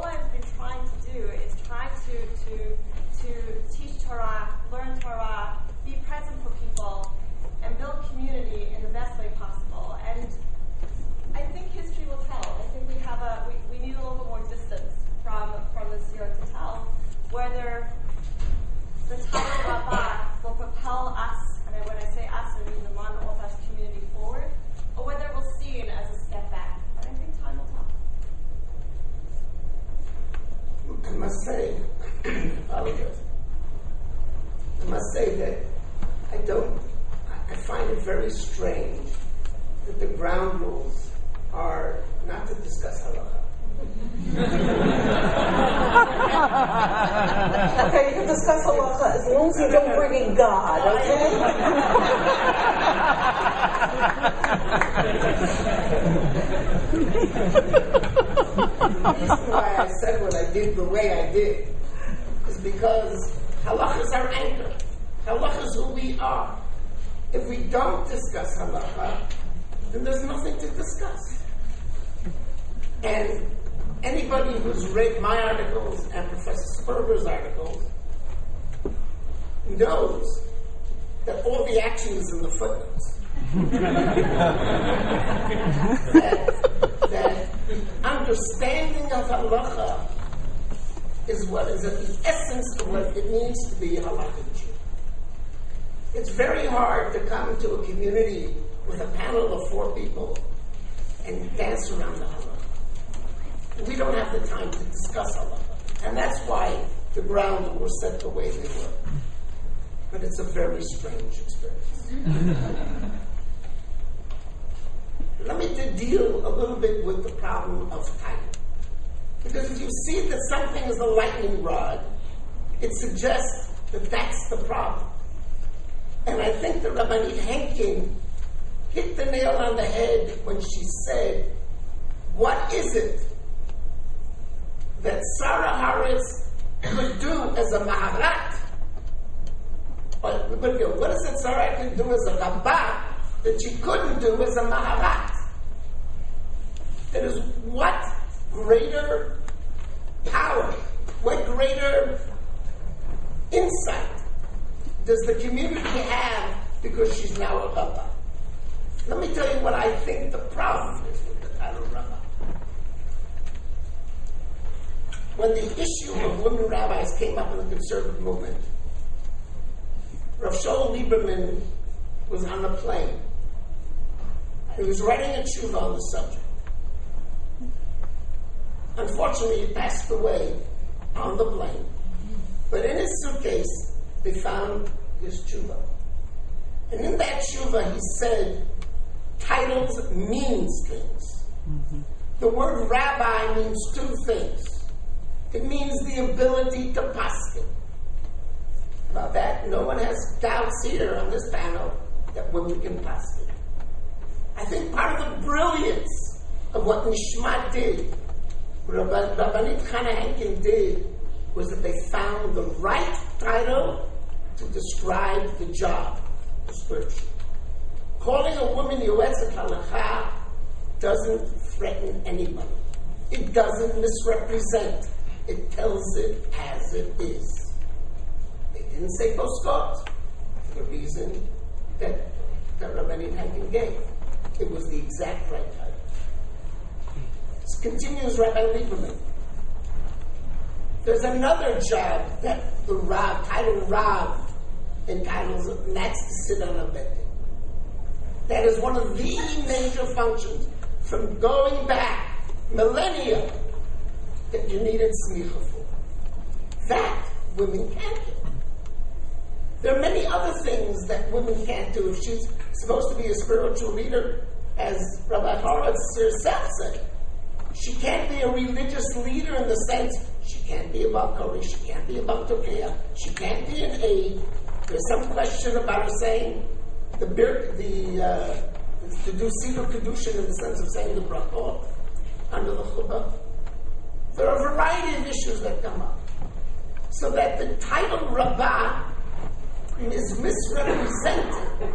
I've been trying to do is try to teach Torah, learn Torah, be present for people, and build community in the best way possible. And I think history will tell. I think we need a little bit more distance from this year to tell whether the title Rabba will propel us, and when I say us, I mean the modern Orthodox community forward, or whether it will be seen as a step back. And I think time will tell. I must say, that I find it very strange that the ground rules are not to discuss halakha. Okay, you can discuss halacha as long as you don't bring in God, okay? The reason why I said what I did the way I did is because halakha is our anchor. Halakha is who we are. If we don't discuss halakha, then there's nothing to discuss. And anybody who's read my articles and Professor Sperber's articles knows that all the action is in the footnotes. that understanding of halacha is what is at the essence of what it means to be a halakhic Jew. It's very hard to come to a community with a panel of 4 people and dance around the halakha. We don't have the time to discuss halakha. And that's why the grounds were set the way they were. But it's a very strange experience. Let me deal a little bit with the problem of title. Because if you see that something is a lightning rod, it suggests that that's the problem. And I think that Rabbanit Henkin hit the nail on the head when she said, what is it that Sara Hurwitz could do as a maharat? What is it Sara could do as a Rabba that she couldn't do as a maharat? That is, what greater power, what greater insight does the community have because she's now a Rabba? Let me tell you what I think the problem is with the title Rabba. When the issue of women rabbis came up in the conservative movement, Rav Shaul Lieberman was on a plane. He was writing a tshuva on the subject. Unfortunately, he passed away on the plane. But in his suitcase, they found his tshuva. And in that tshuva, he said, titles means things. The word rabbi means 2 things. It means the ability to paskin. About that, no one has doubts here on this panel that women can paskin. I think part of the brilliance of what Nishmat did, Rabbanit Chana Henkin did, was that they found the right title to describe the job, the scripture. Calling a woman Yoetzet Halakha doesn't threaten anybody. It doesn't misrepresent. It tells it as it is. They didn't say Boskot for the reason that Rabbanit Henkin gave. It was the exact right title. This continues Rabbi Lieberman. There's another job that the Rav, title Rav, entitles, and that's to sit on a bed. That is one of the major functions from going back millennia that you needed smicha for. That women can't do. There are many other things that women can't do. If she's supposed to be a spiritual leader, as Rabbi Hurwitz herself said, she can't be a religious leader in the sense she can't be a Balkari, she can't be a Baltokeya, she can't be an aide. There's some question about her saying to do Siddur Kedushin in the sense of saying the brachot under the chuppah. There are a variety of issues that come up. So that the title Rabba is misrepresented.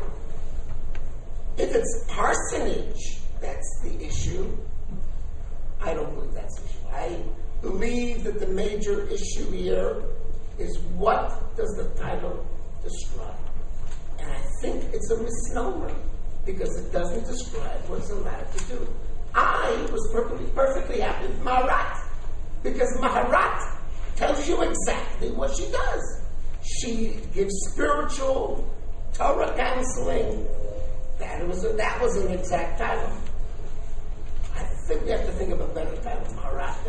If it's parsonage, that's the issue. I don't believe that's the issue. I believe that the major issue here is what does the title describe? And I think it's a misnomer because it doesn't describe what's allowed to do. I was perfectly happy with Maharat because Maharat tells you exactly what she does. She gives spiritual Torah counseling. That was an exact title. I think we have to think of a better title. Maharat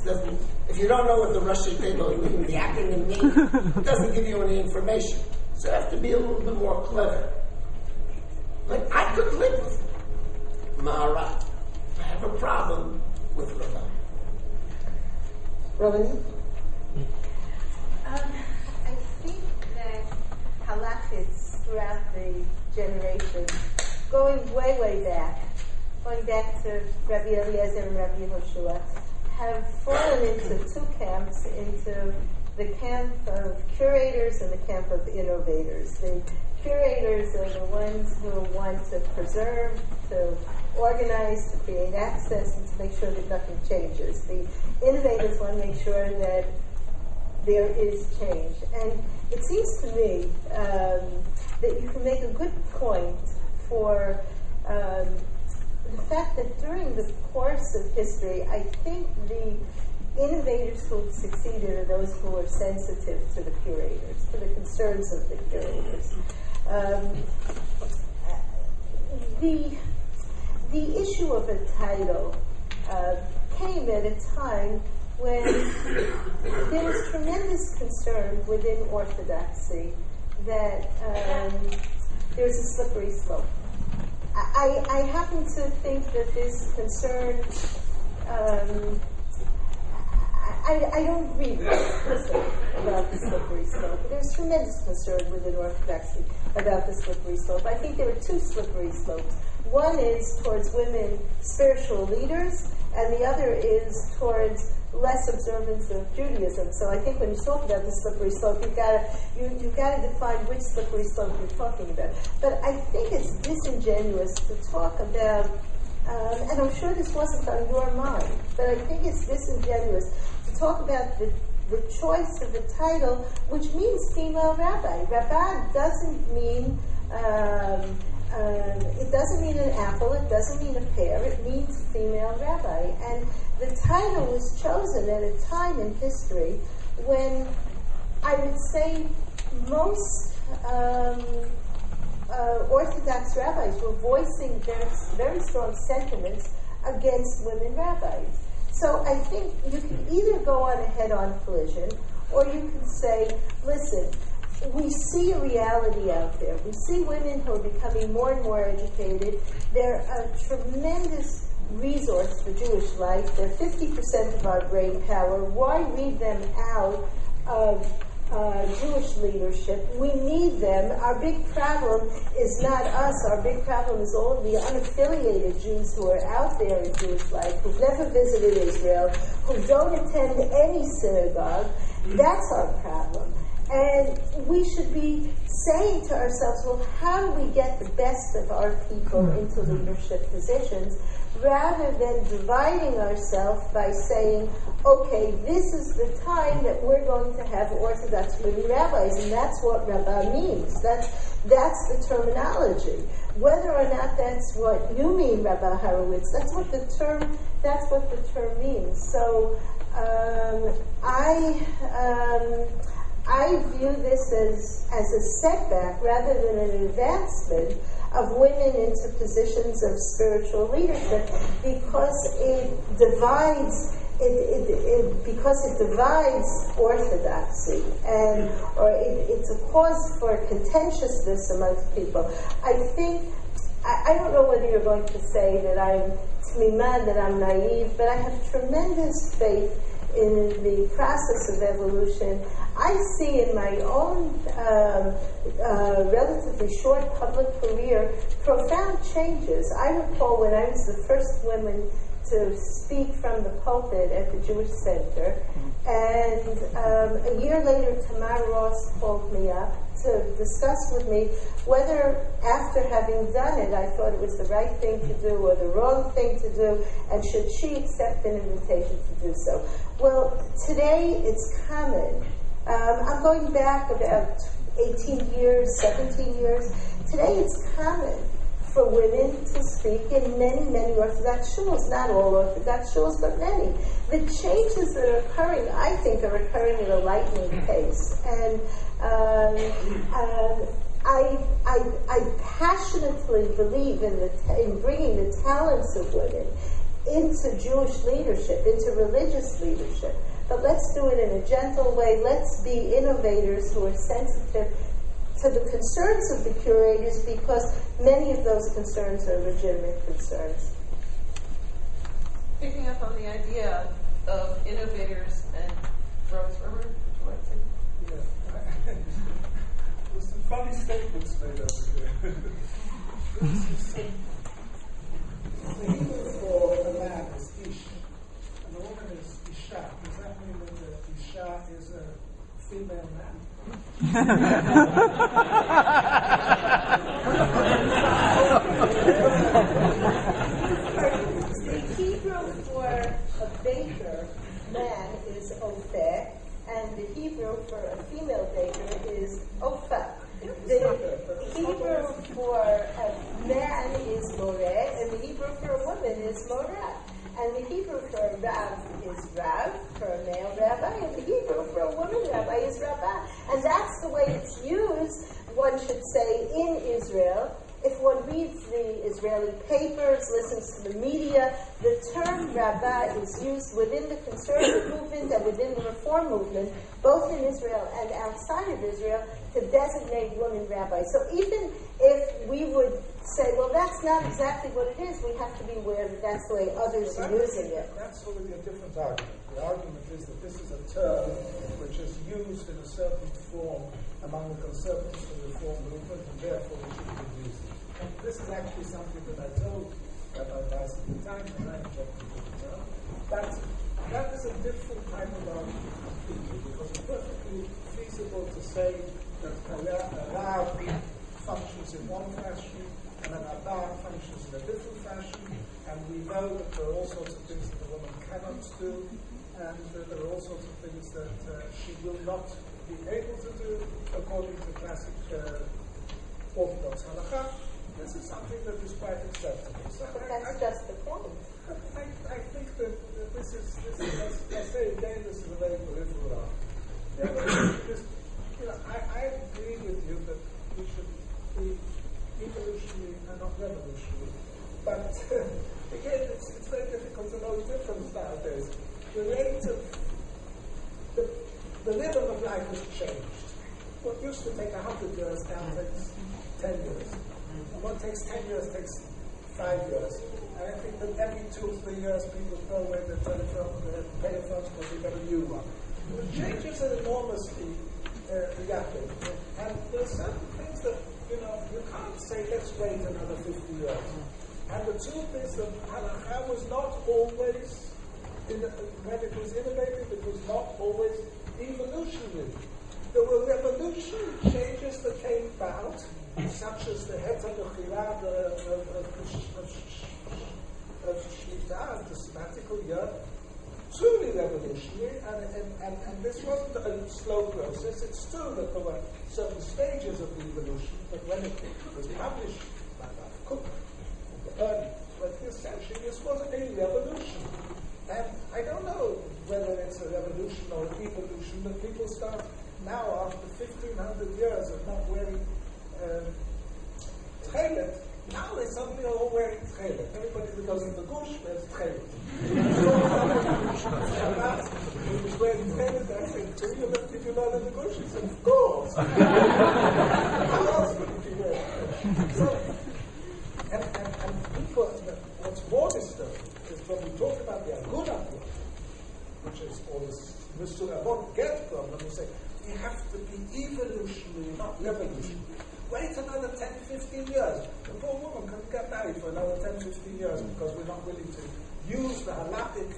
doesn't. If you don't know what the Russian table, the acronym means, it doesn't give you any information. So you have to be a little bit more clever. But I could live with Maharat. I have a problem with Rabba. Rabbanit? I think that halakhics throughout the generations, going way back to Rabbi Eliezer and Rabbi Yehoshua, have fallen into 2 camps, into the camp of curators and the camp of innovators. The curators are the ones who want to preserve, to organize, to create access, and to make sure that nothing changes. The innovators want to make sure that there is change. And it seems to me that you can make a good point for the fact that during the course of history, I think the innovators who succeeded are those who are sensitive to the curators, to the concerns of the curators. The issue of a title came at a time when there was tremendous concern within Orthodoxy that there was a slippery slope. I happen to think that this concern, I don't agree about the slippery slope. There's tremendous concern within Orthodoxy about the slippery slope. I think there are two slippery slopes. One is towards women spiritual leaders, and the other is towards less observance of Judaism. So I think when you talk about the slippery slope, you've got to define which slippery slope you're talking about. But I think it's disingenuous to talk about, and I'm sure this wasn't on your mind, but I think it's disingenuous to talk about the choice of a title, which means female rabbi. Rabba doesn't mean it doesn't mean an apple, it doesn't mean a pear, it means female rabbi. And the title was chosen at a time in history when I would say most Orthodox rabbis were voicing their very strong sentiments against women rabbis. So I think you can either go on a head-on collision, or you can say, listen, we see a reality out there. We see women who are becoming more and more educated. They're a tremendous resource for Jewish life. They're 50% of our brain power. Why leave them out of Jewish leadership? We need them. Our big problem is not us. Our big problem is all of the unaffiliated Jews who are out there in Jewish life, who've never visited Israel, who don't attend any synagogue. That's our problem. And we should be saying to ourselves, well, how do we get the best of our people into leadership positions, rather than dividing ourselves by saying, okay, this is the time that we're going to have Orthodox women rabbis, and that's what Rabba means. That's the terminology. Whether or not that's what you mean, Rabbi Hurwitz, that's what the term means. So I view this as a setback rather than an advancement of women into positions of spiritual leadership, because it divides orthodoxy, and it's a cause for contentiousness amongst people. I don't know whether you're going to say that I'm tmimah, that I'm naive, but I have tremendous faith in the process of evolution. I see in my own relatively short public career profound changes. I recall when I was the first woman to speak from the pulpit at the Jewish Center, and a year later Tamar Ross called me up to discuss with me whether, after having done it, I thought it was the right thing to do or the wrong thing to do, and should she accept an invitation to do so. Well, today it's common. I'm going back about 18 years, 17 years. Today it's common for women to speak in many, many Orthodox shuls, not all Orthodox shuls, but many. The changes that are occurring, I think, are occurring at a lightning pace. And I passionately believe in bringing the talents of women into Jewish leadership, into religious leadership. But let's do it in a gentle way. Let's be innovators who are sensitive to the concerns of the curators, because many of those concerns are legitimate concerns. Picking up on the idea of innovators and Rose River, Yeah. There's some funny statements made over here. The Hebrew for a man is ish, and the woman is isha. Does that mean that the isha is a female man? The Hebrew for a baker man is opheh, and the Hebrew for a female baker is ophah. The Hebrew for a man more, and the Hebrew for a woman is morah. And the Hebrew for a Rav is Rav, for a male rabbi, and the Hebrew for a woman rabbi is Rabba. And that's the way it's used, one should say, in Israel. If one reads the Israeli papers, listens to the media, the term Rabba is used within the conservative movement and within the reform movement, both in Israel and outside of Israel, to designate women rabbis. So even if we would say, well, that's not exactly what it is, we have to be aware that that's the way others are using it. That's already a different argument. The argument is that this is a term which is used in a certain form among the conservative and reform movement, and therefore we shouldn't use it. And this is actually something that I told Rabbi Weiss at the time when I objected to the term. But that is a different type of argument completely, because it's perfectly feasible to say that a Rav functions in one fashion and a Rabba functions in a different fashion, and we know that there are all sorts of things that a woman cannot do, and there are all sorts of things that she will not be able to do according to classic Orthodox halakha. This is something that is quite acceptable. So But that's just the point. I think that this is I say again, this is a very peripheral argument. I agree with you that we should be evolutionary and not revolutionary. But again, it's very difficult to know the difference nowadays. The rate of the rhythm of life has changed. What used to take 100 years now takes 10 years. And what takes 10 years takes 5 years. And I think that every 2 or 3 years people throw away their telephones because they get a new one. The changes are enormously rapid. And there are certain things that, you can't say, let's wait another 50 years. And the truth is that halakha was not always, when it was innovative, it was not always evolutionary. There were revolutionary changes that came about, such as the heter b'chila of Shmita, the sabbatical year, truly revolutionary, and this wasn't a slow process. It's true that there were certain stages of the evolution, but when it was published by Rabbi Cook in the early 20th century, this was a revolution. And I don't know whether it's a revolution or an evolution, but people start now, after 1,500 years of not wearing tchelet, now they suddenly are all wearing tchelet. Everybody that goes in the gush wears tchelet. He was wearing tchelet, I said, did you know that the gush? He said, of course. How else would it be wearing? So, and people, what's more disturbing is when we talk about the aguna, which is all this Mr. get problem, we say, we have to be evolutionary, not revolutionary. Wait another 10, 15 years. The poor woman couldn't get married for another 10, 15 years because we're not willing to use the halakhic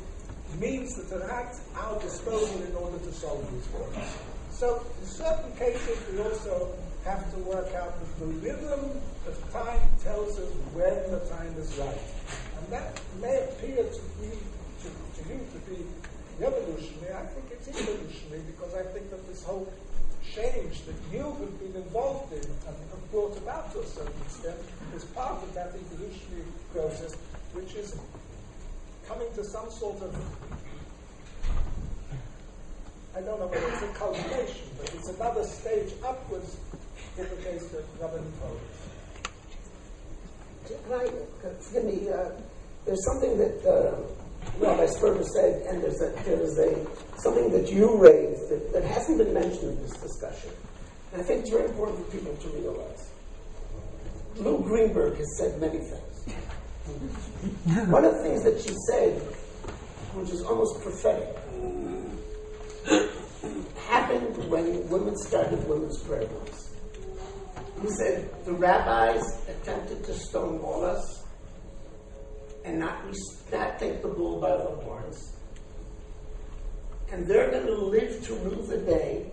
means that are at our disposal in order to solve these problems. So in certain cases we also have to work out that the rhythm of time tells us when the time is right. And that may appear to you to be revolutionary. I think it's evolutionary because I think that this whole change that you have been involved in and have brought about to a certain extent is part of that evolutionary process, which is coming to some sort of, I don't know whether it's a culmination, but it's another stage upwards in the case of Rabbanit holds. Forgive me, there's something that Rabbi Sperber said, and there's something that you raised that hasn't been mentioned in this discussion. And I think it's very important for people to realize. Lou Greenberg has said many things. One of the things that she said, which is almost prophetic, happened when women started women's prayer rooms. He said the rabbis attempted to stonewall us and not take the bull by the horns. And they're going to live to rue the day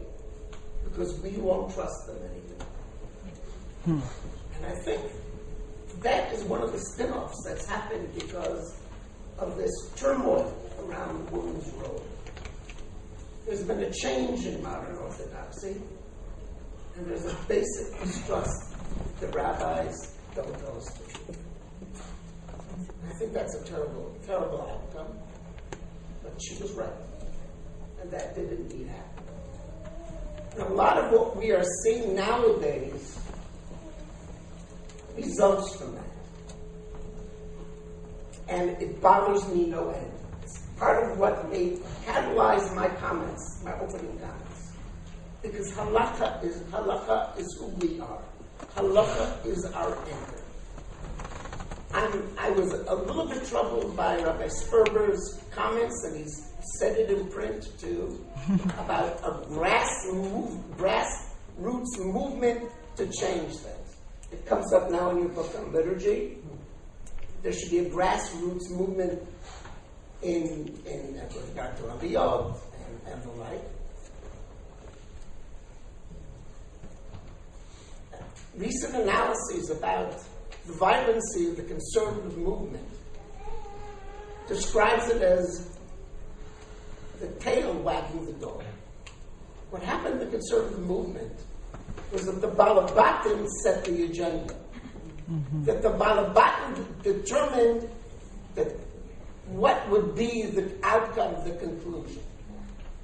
because we won't trust them anymore. And I think that is one of the spin-offs that's happened because of this turmoil around women's role. There's been a change in modern Orthodoxy, and there's a basic distrust that rabbis don't tell us the truth. think that's a terrible, terrible outcome. But she was right. And that did indeed happen. And a lot of what we are seeing nowadays results from that. And it bothers me no end. It's part of what may catalyze my comments, my opening comments. Because halakha is who we are. Halakha is our anchor. I was a little bit troubled by Rabbi Sperber's comments, and he's said it in print too, about a grassroots movement to change things. It comes up now in your book on liturgy. There should be a grassroots movement in regard to Aliyot and the like. Recent analyses about the vibrancy of the conservative movement describes it as the tail wagging the dog. What happened in the conservative movement was that the Balabatim set the agenda. That the Balabatim determined that what would be the outcome, the conclusion.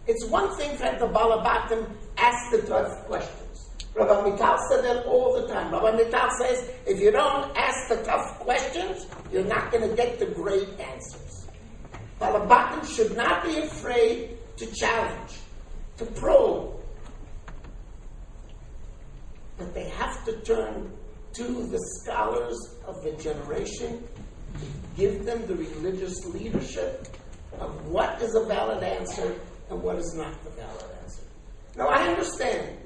It's one thing to have the Balabatim ask the tough questions. Rabbi Mital said that all the time. Rabbi Mital says, if you don't ask the tough questions, you're not going to get the great answers. Balabatim should not be afraid to challenge, to probe. But they have to turn to the scholars of the generation, to give them the religious leadership of what is a valid answer and what is not the valid answer. Now, I understand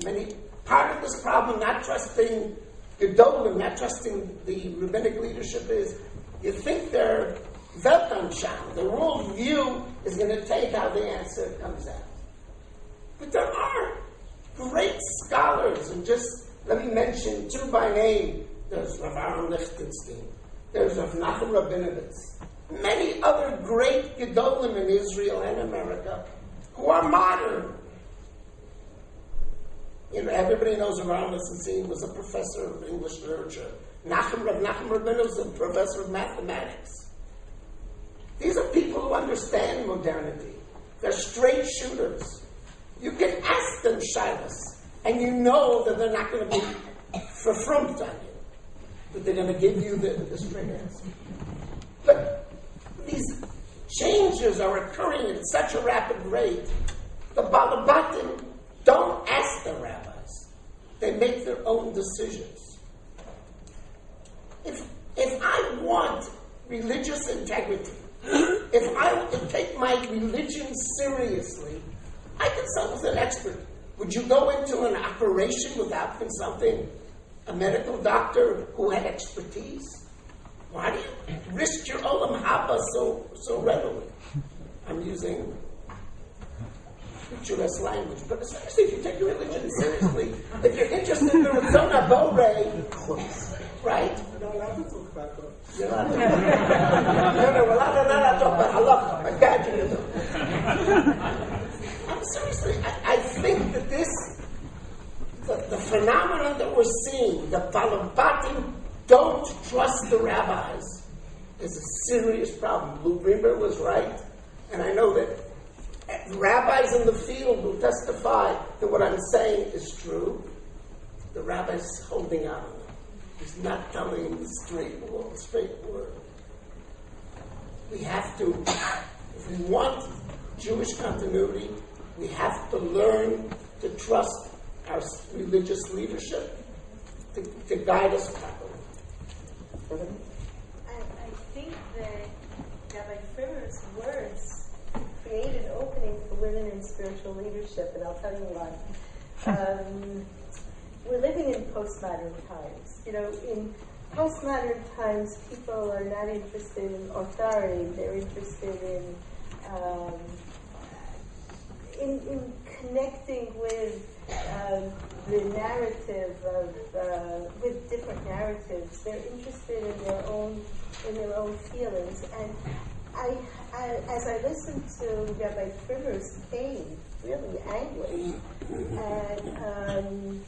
part of this problem, not trusting Gedolim, not trusting the rabbinic leadership, is you think their Weltanschauung, the world view, is going to take how the answer comes out. But there are great scholars, and just let me mention two by name. There's Rav Aaron Lichtenstein. There's Rav Nachum Rabinowitz. Many other great Gedolim in Israel and America who are modern. Everybody knows Rav Aaron Lichtenstein was a professor of English literature. Rav Nachum Rabinowitz was a professor of mathematics. These are people who understand modernity. They're straight shooters. You can ask them shilas, and you know that they're not going to be verfrumpt on you, that they're going to give you the straight answer. But these changes are occurring at such a rapid rate. The Balabatim don't ask the rabbis. They make their own decisions. If I want religious integrity, if I want to take my religion seriously, I consult with an expert. Would you go into an operation without consulting a medical doctor who had expertise? Why do you risk your olam haba so readily? I'm using picturesque language, but especially if you take your religion seriously, if you're interested in the Ratzon HaBorei, right? You're not allowed to talk about God. You're not we're not allowed to talk about halakha. My God, you know. I'm seriously, I think that the phenomenon that we're seeing, the Balabatim don't trust the rabbis, is a serious problem. Lou Greenberg was right, and I know that rabbis in the field will testify that what I'm saying is true. The rabbi's holding on. He's not telling the straight word. We have to, if we want Jewish continuity, we have to learn to trust our religious leadership to guide us properly. I think that Rabbi Frimer's words create an opening for women in spiritual leadership, and I'll tell you why. We're living in postmodern times. In postmodern times, people are not interested in authority. They're interested in connecting with the narrative with different narratives. They're interested in their own feelings. And as I listened to Rabbi Frimer's pain, really anguish, and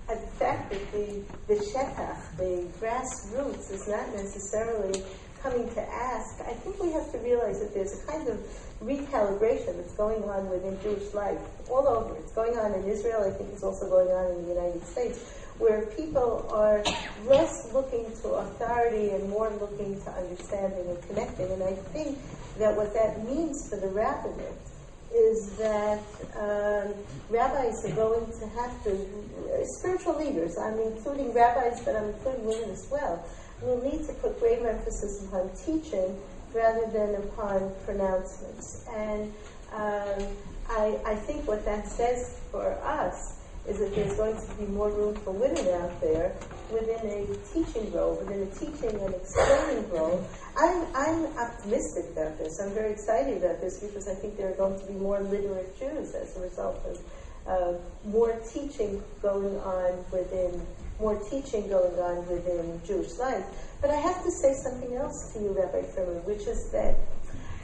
the fact that the shetach, the grassroots, is not necessarily coming to ask, I think we have to realize that there's a kind of recalibration that's going on within Jewish life all over. It's going on in Israel, I think it's also going on in the United States, where people are less looking to authority and more looking to understanding and connecting. And I think that what that means for the Rabbanit is that rabbis are going to have to, spiritual leaders, I'm including rabbis, but I'm including women as well, will need to put great emphasis upon teaching rather than upon pronouncements. And I think what that says for us is that there's going to be more room for women out there within a teaching role, within a teaching and explaining role. I'm optimistic about this. I'm very excited about this because I think there are going to be more literate Jews as a result of more teaching going on within Jewish life. But I have to say something else to you, Rabbi Frimer, which is that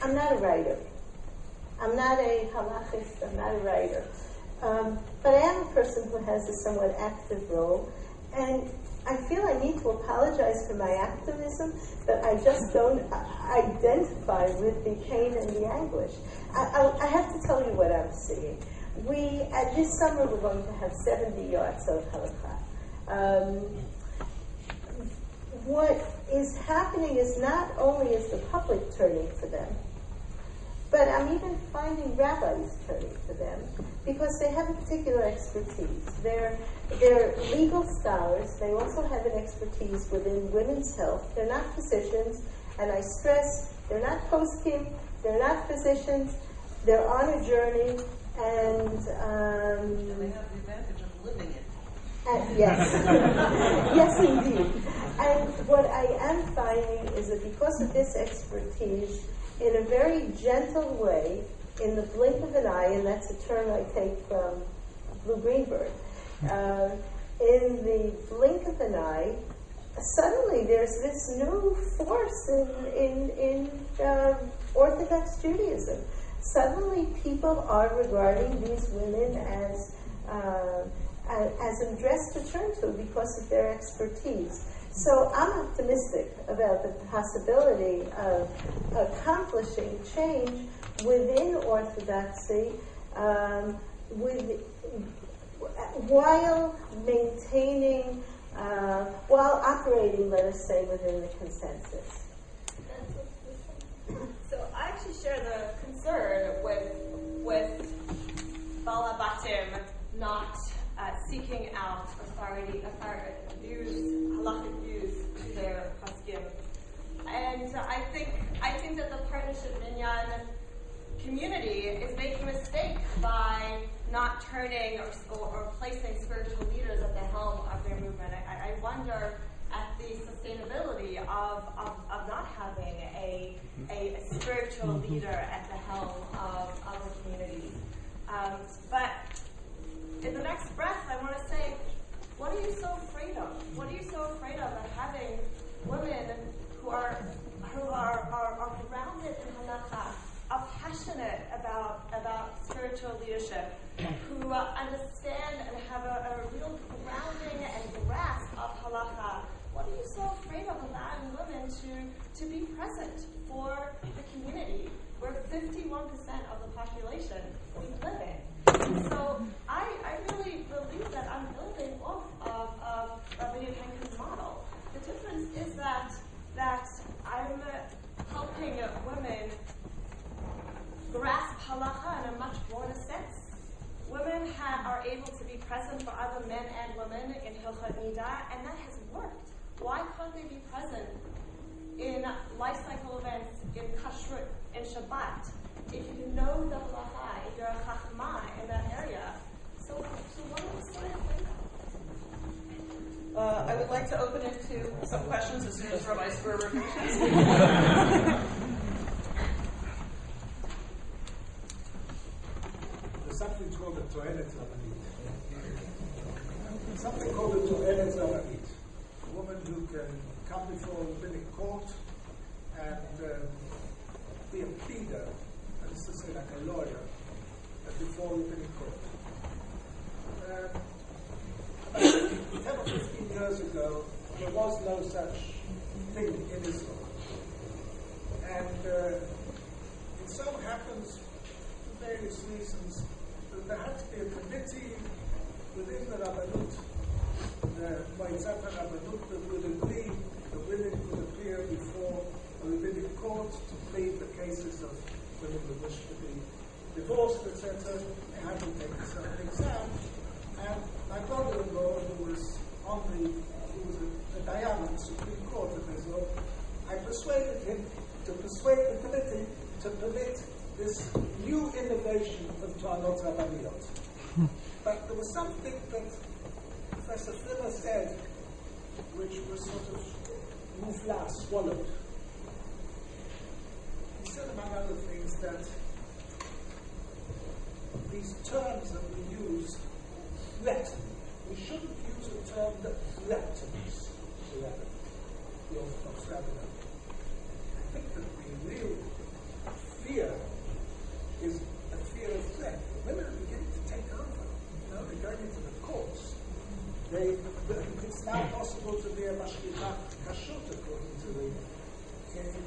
I'm not a writer. I'm not a halachist. I'm not a writer. But I am a person who has a somewhat active role, and I feel I need to apologize for my activism, but I just don't identify with the pain and the anguish. I have to tell you what I'm seeing. This summer, we're going to have 70 yards of halakha. What is happening is not only is the public turning to them, but I'm even finding rabbis turning to them because they have a particular expertise. They're legal scholars. They also have an expertise within women's health. They're not physicians, and I stress they're not poskim, they're not physicians. They're on a journey, and they have the advantage of living it. Yes, yes indeed. And what I am finding is that because of this expertise, in a very gentle way, in the blink of an eye, and that's a term I take from Blue Greenberg, in the blink of an eye, suddenly there's this new force in Orthodox Judaism. Suddenly people are regarding these women as an address to turn to because of their expertise. So I'm optimistic about the possibility of accomplishing change within Orthodoxy while maintaining, while operating, let us say, within the consensus. So I actually share the concern with Balabatim not seeking out halakhic views to their paskim. And I think that the partnership minyan community is making a mistake by not turning or placing spiritual leaders at the helm of their movement. I wonder at the sustainability of not having a spiritual leader at the helm of a community. But in the next breath, I want to say, what are you so afraid of? What are you so afraid of having women who are grounded in halakha, are passionate about spiritual leadership, who understand and have a real grounding and grasp of halakha? What are you so afraid of allowing women to be present for the community where 51% of the population we live in? So I really believe that I'm building off of Rabbi Henkin's model. The difference is that I'm helping women grasp halakha in a much broader sense. Women are able to be present for other men and women in Hilchot Nida, and that has worked. Why can't they be present in life cycle events, in kashrut, in Shabbat? If you know the halakha, if you're a chachma in that area, so what are we so afraid of? I would like to open it to some questions as soon as Rabbi Sperber finishes. There's something called the Toelet Rabbanit. Something called the Toelet Rabbanit. A woman who can come before a rabbinic court and be a pleader, that is to say, like a lawyer, before a rabbinic court. About 10 or 15 years ago, there was no such thing in Israel. it so happens, for various reasons, that there had to be a committee within the Rabbanut, the Moitzat Rabbanut, that would agree that women could appear before a rabbinic court to plead the cases of women who wish to be divorced, etc. They had to take a certain exam. And my brother-in-law, who was a Dayan on the Supreme Court of Israel, I persuaded him to persuade the committee to permit this new innovation of Ta'anot Rabbaniyot. But there was something that Professor Frimer said, which was sort of mufla, swallowed. He said, among other things, that these terms that we use threaten. We shouldn't use a term that threatens the Orthodox Rabbinate. I think that the real fear is a fear of threat. Women are beginning to take over. They're going into the courts. It's now possible to be a mashkita kashut according to the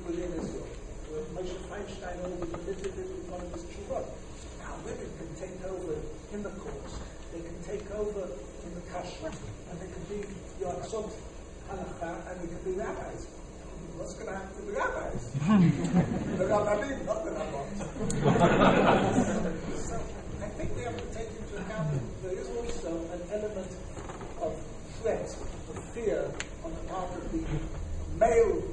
within Israel. Moshe Feinstein always admitted it in one of his tshuvot. Now women can take over in the courts. They can take over in the kashrut, and they can be yotzot halakha, and they can be rabbis. What's going to happen to the rabbis? The Rabbanit, not the rabbis. So I think we have to take into account that there is also an element of threat, of fear on the part of the male,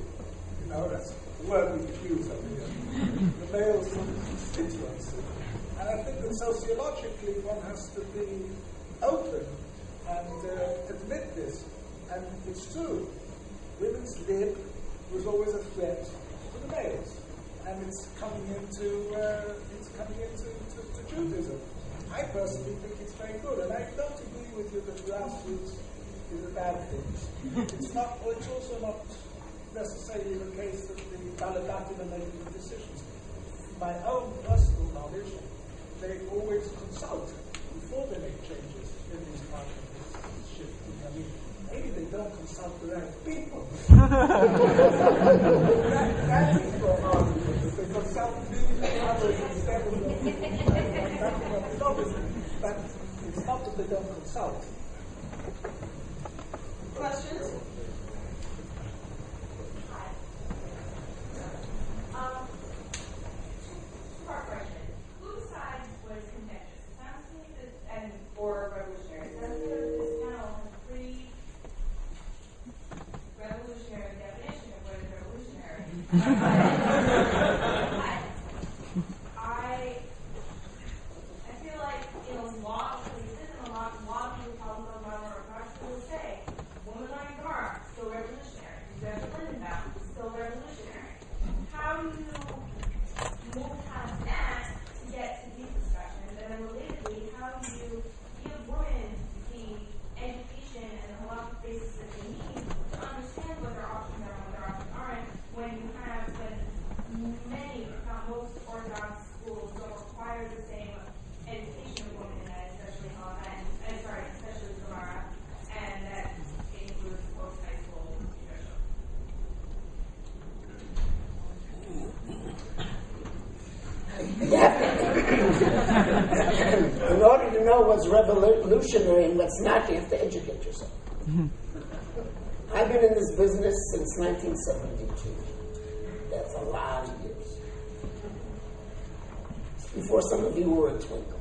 that's the word we use over here, the male constituency. And I think that sociologically one has to be open and admit this. And it's true. Women's lib was always a threat to the males. And it's coming into Judaism. I personally think it's very good. And I don't agree with you that grassroots is a bad thing. It's not, or it's also not necessarily the case that the Baladatim are making the decisions. My own personal knowledge, they always consult before they make changes in these parts of this shifting. I mean, maybe they don't consult the right people. that is for argument. If they consult me and others instead of but it's not that they don't consult. Questions? Two-part question. Whose side was contentious? It sounds to me that, or revolutionary. It sounds to me that this panel has a pretty revolutionary definition of what is revolutionary. I feel like in a lot of places, and a lot of people talking about modern Orthodox will say, woman on your car, still revolutionary. Still revolutionary. How do you move past that to get to these discussions? And then relatedly, how do you give women the education and the halakhic basis that they need to understand what their options are and what their options aren't when many, if not most, Orthodox schools don't require the same education of women, and especially halakha, especially Sara, and that includes post-high school nutrition. In order to know what's revolutionary and what's not, you have to educate yourself. I've been in this business since 1972. That's a lot of years. Before some of you were a twinkle.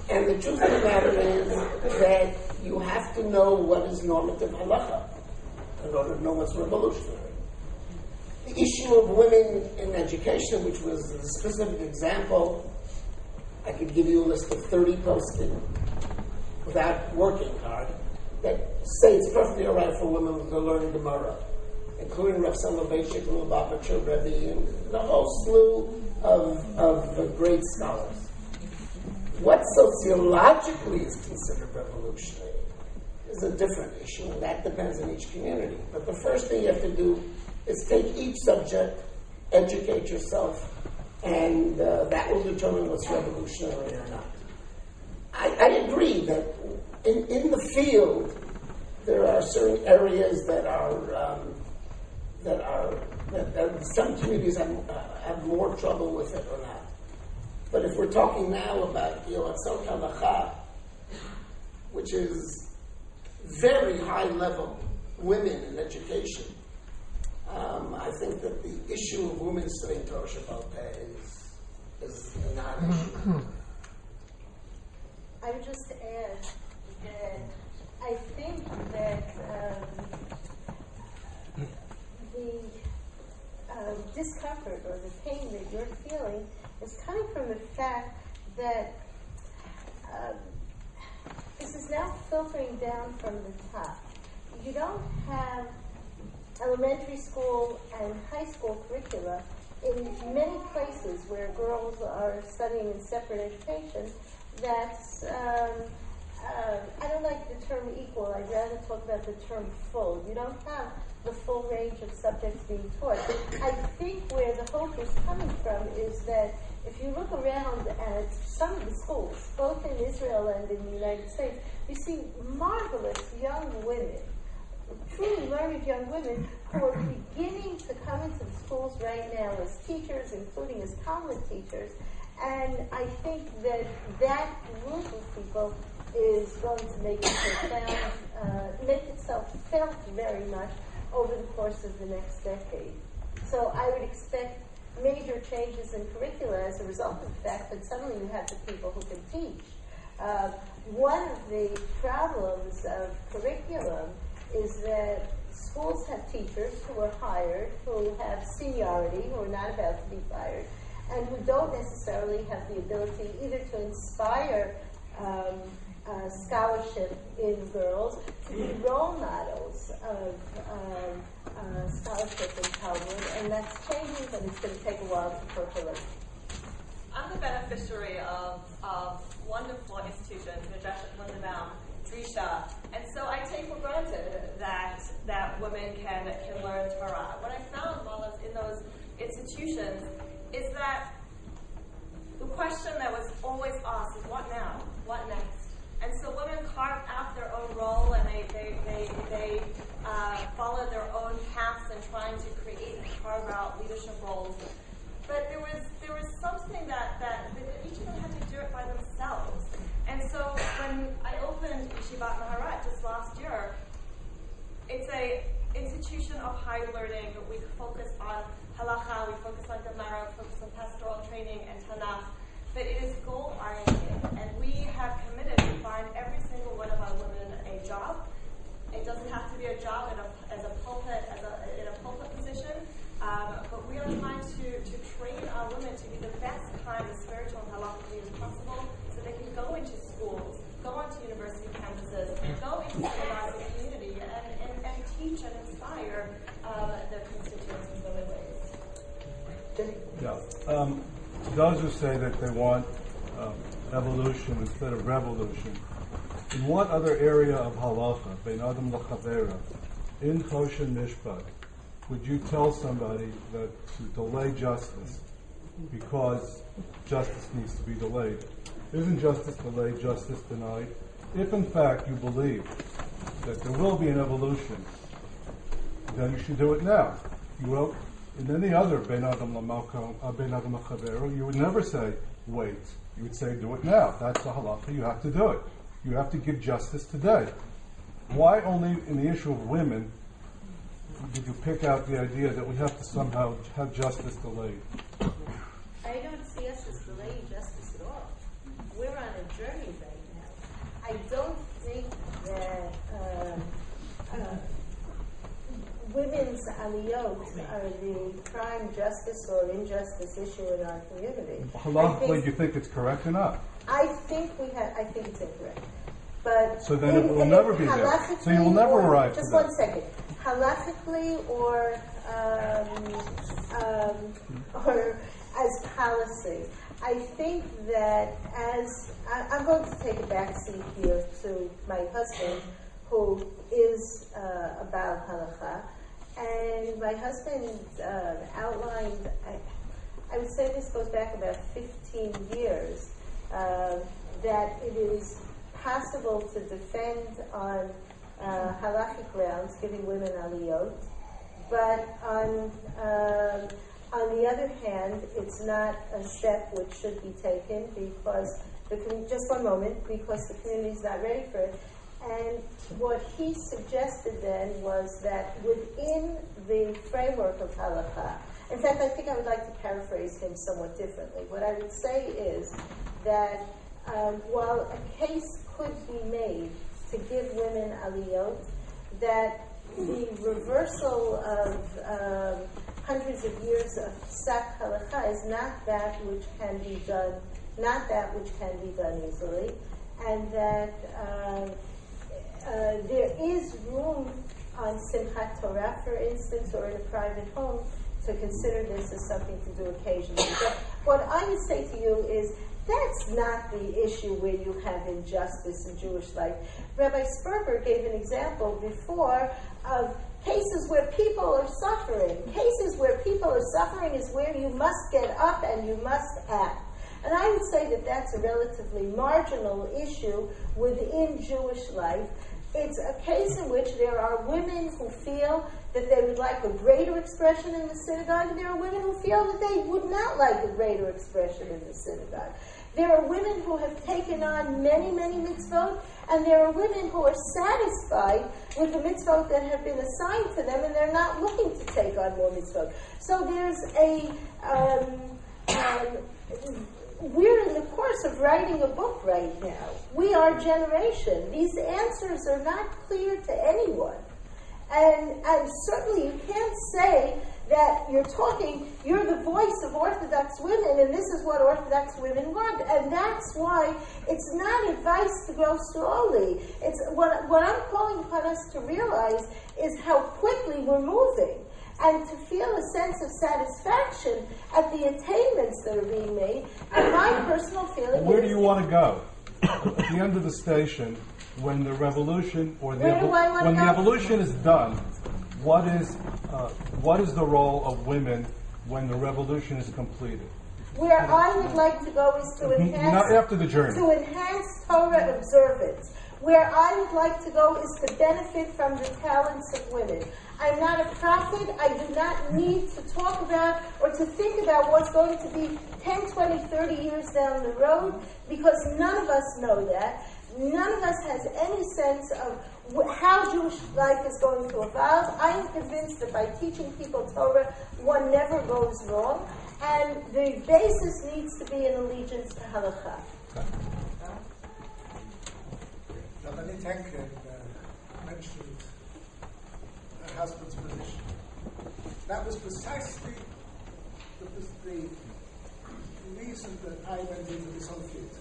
And the truth of the matter is that you have to know what is normative halacha in order to know what's revolutionary. The issue of women in education, which was a specific example, I could give you a list of 30 posted without working hard that say it's perfectly all right for women to learn Gemara, including Rav Soloveitchik, Lubavitcher, Rebbe, and the whole slew of great scholars. What sociologically is considered revolutionary is a different issue, and that depends on each community. But the first thing you have to do is take each subject, educate yourself, and that will determine what's revolutionary or not. I agree that in the field there are certain areas that are Some communities have more trouble with it or not. But if we're talking now about Yoatzot Halakha, which is very high level women in education, I think that the issue of women studying Torah Shabbat is a non-issue. I would just add that I think that the discomfort or the pain that you're feeling is coming from the fact that this is now filtering down from the top. You don't have elementary school and high school curricula in many places where girls are studying in separate education. That's, I don't like the term equal. I'd rather talk about the term full. You don't have the full range of subjects being taught. I think where the hope is coming from is that if you look around at some of the schools, both in Israel and in the United States, you see marvelous young women, truly learned young women who are beginning to come into the schools right now as teachers, including as Talmud teachers. And I think that that group of people is going to make itself felt very much over the course of the next decade. So I would expect major changes in curricula as a result of the fact that suddenly you have the people who can teach. One of the problems of curriculum is that schools have teachers who are hired, who have seniority, who are not about to be fired, and who don't necessarily have the ability either to inspire scholarship in girls, to be role models of scholarship in Talmud, and that's changing, but it's going to take a while to percolate. I'm the beneficiary of wonderful institutions, Majestic Lindenbaum, Drisha, and so I take for granted that women can learn Torah. What I found while I was in those institutions is that the question that was always asked is, what now? What next? And so women carve out their own role, and they follow their own paths in trying to create and carve out leadership roles. But there was something that each of them had to do it by themselves. And so when I opened Yeshivat Maharat just last year, it's a institution of higher learning. We focus on halakha, we focus on Gemara, we focus on pastoral training and Tanakh. But it is goal-oriented, and we have committed to find every single one of our women a job. It doesn't have to be a job in a pulpit position, but we are trying to train our women to be the best kind of spiritual and halakhic leaders possible, so they can go into schools, go onto university campuses, go into synagogues and community, and teach and inspire their constituents in other ways. Yeah. Those who say that they want evolution instead of revolution, in what other area of halacha, bein adam l'chavera, in choshen mishpat, would you tell somebody that to delay justice because justice needs to be delayed? Isn't justice delayed, justice denied? If in fact you believe that there will be an evolution, then you should do it now. You will. In any other bein adam l'chavera, you would never say, wait. You would say, do it now. That's the halacha. You have to do it. You have to give justice today. Why only in the issue of women did you pick out the idea that we have to somehow have justice delayed? I don't see us as delaying justice at all. We're on a journey right now. I don't think that women's aliyot are the prime justice or injustice issue in our community. Halachically, do you think it's correct or not? I think it's incorrect. But so then it will never be there. So you will never arrive to that. Just 1 second. Halakhically or as policy, I think that I'm going to take a backseat here to my husband, who is about halakha. And my husband outlined, I would say this goes back about 15 years, that it is possible to defend on halakhic grounds, giving women aliyot, But on the other hand, it's not a step which should be taken because just one moment, because the community is not ready for it. And what he suggested then was that within the framework of halakha, in fact, I think I would like to paraphrase him somewhat differently. What I would say is that while a case could be made to give women aliyot, that the reversal of hundreds of years of psak halakha is not that which can be done easily, and that there is room on Simchat Torah, for instance, or in a private home, to consider this as something to do occasionally. But what I would say to you is that's not the issue where you have injustice in Jewish life. Rabbi Sperber gave an example before of cases where people are suffering. Cases where people are suffering is where you must get up and you must act. And I would say that that's a relatively marginal issue within Jewish life. It's a case in which there are women who feel that they would like a greater expression in the synagogue, and there are women who feel that they would not like a greater expression in the synagogue. There are women who have taken on many, many mitzvot, and there are women who are satisfied with the mitzvot that have been assigned to them, and they're not looking to take on more mitzvot. So there's we're in the course of writing a book right now. We are generation. These answers are not clear to anyone. And certainly you can't say that you're the voice of Orthodox women, and this is what Orthodox women want. And that's why it's not advice to go slowly. It's what I'm calling upon us to realize is how quickly we're moving, and to feel a sense of satisfaction at the attainments that are being made. And my personal feeling Where do you want to go? At the end of the station, when the revolution or the evolution is done, what is the role of women when the revolution is completed? Where I would like to go is to enhance not after the journey. To enhance Torah observance. Where I would like to go is to benefit from the talents of women. I'm not a prophet. I do not need to talk about or to think about what's going to be 10, 20, 30 years down the road, because none of us know that. None of us has any sense of how Jewish life is going to evolve. I am convinced that by teaching people Torah, one never goes wrong, and the basis needs to be an allegiance to halakha. Rabbanit Henkin mentioned her husband's position. That was precisely the reason that I went into this whole field.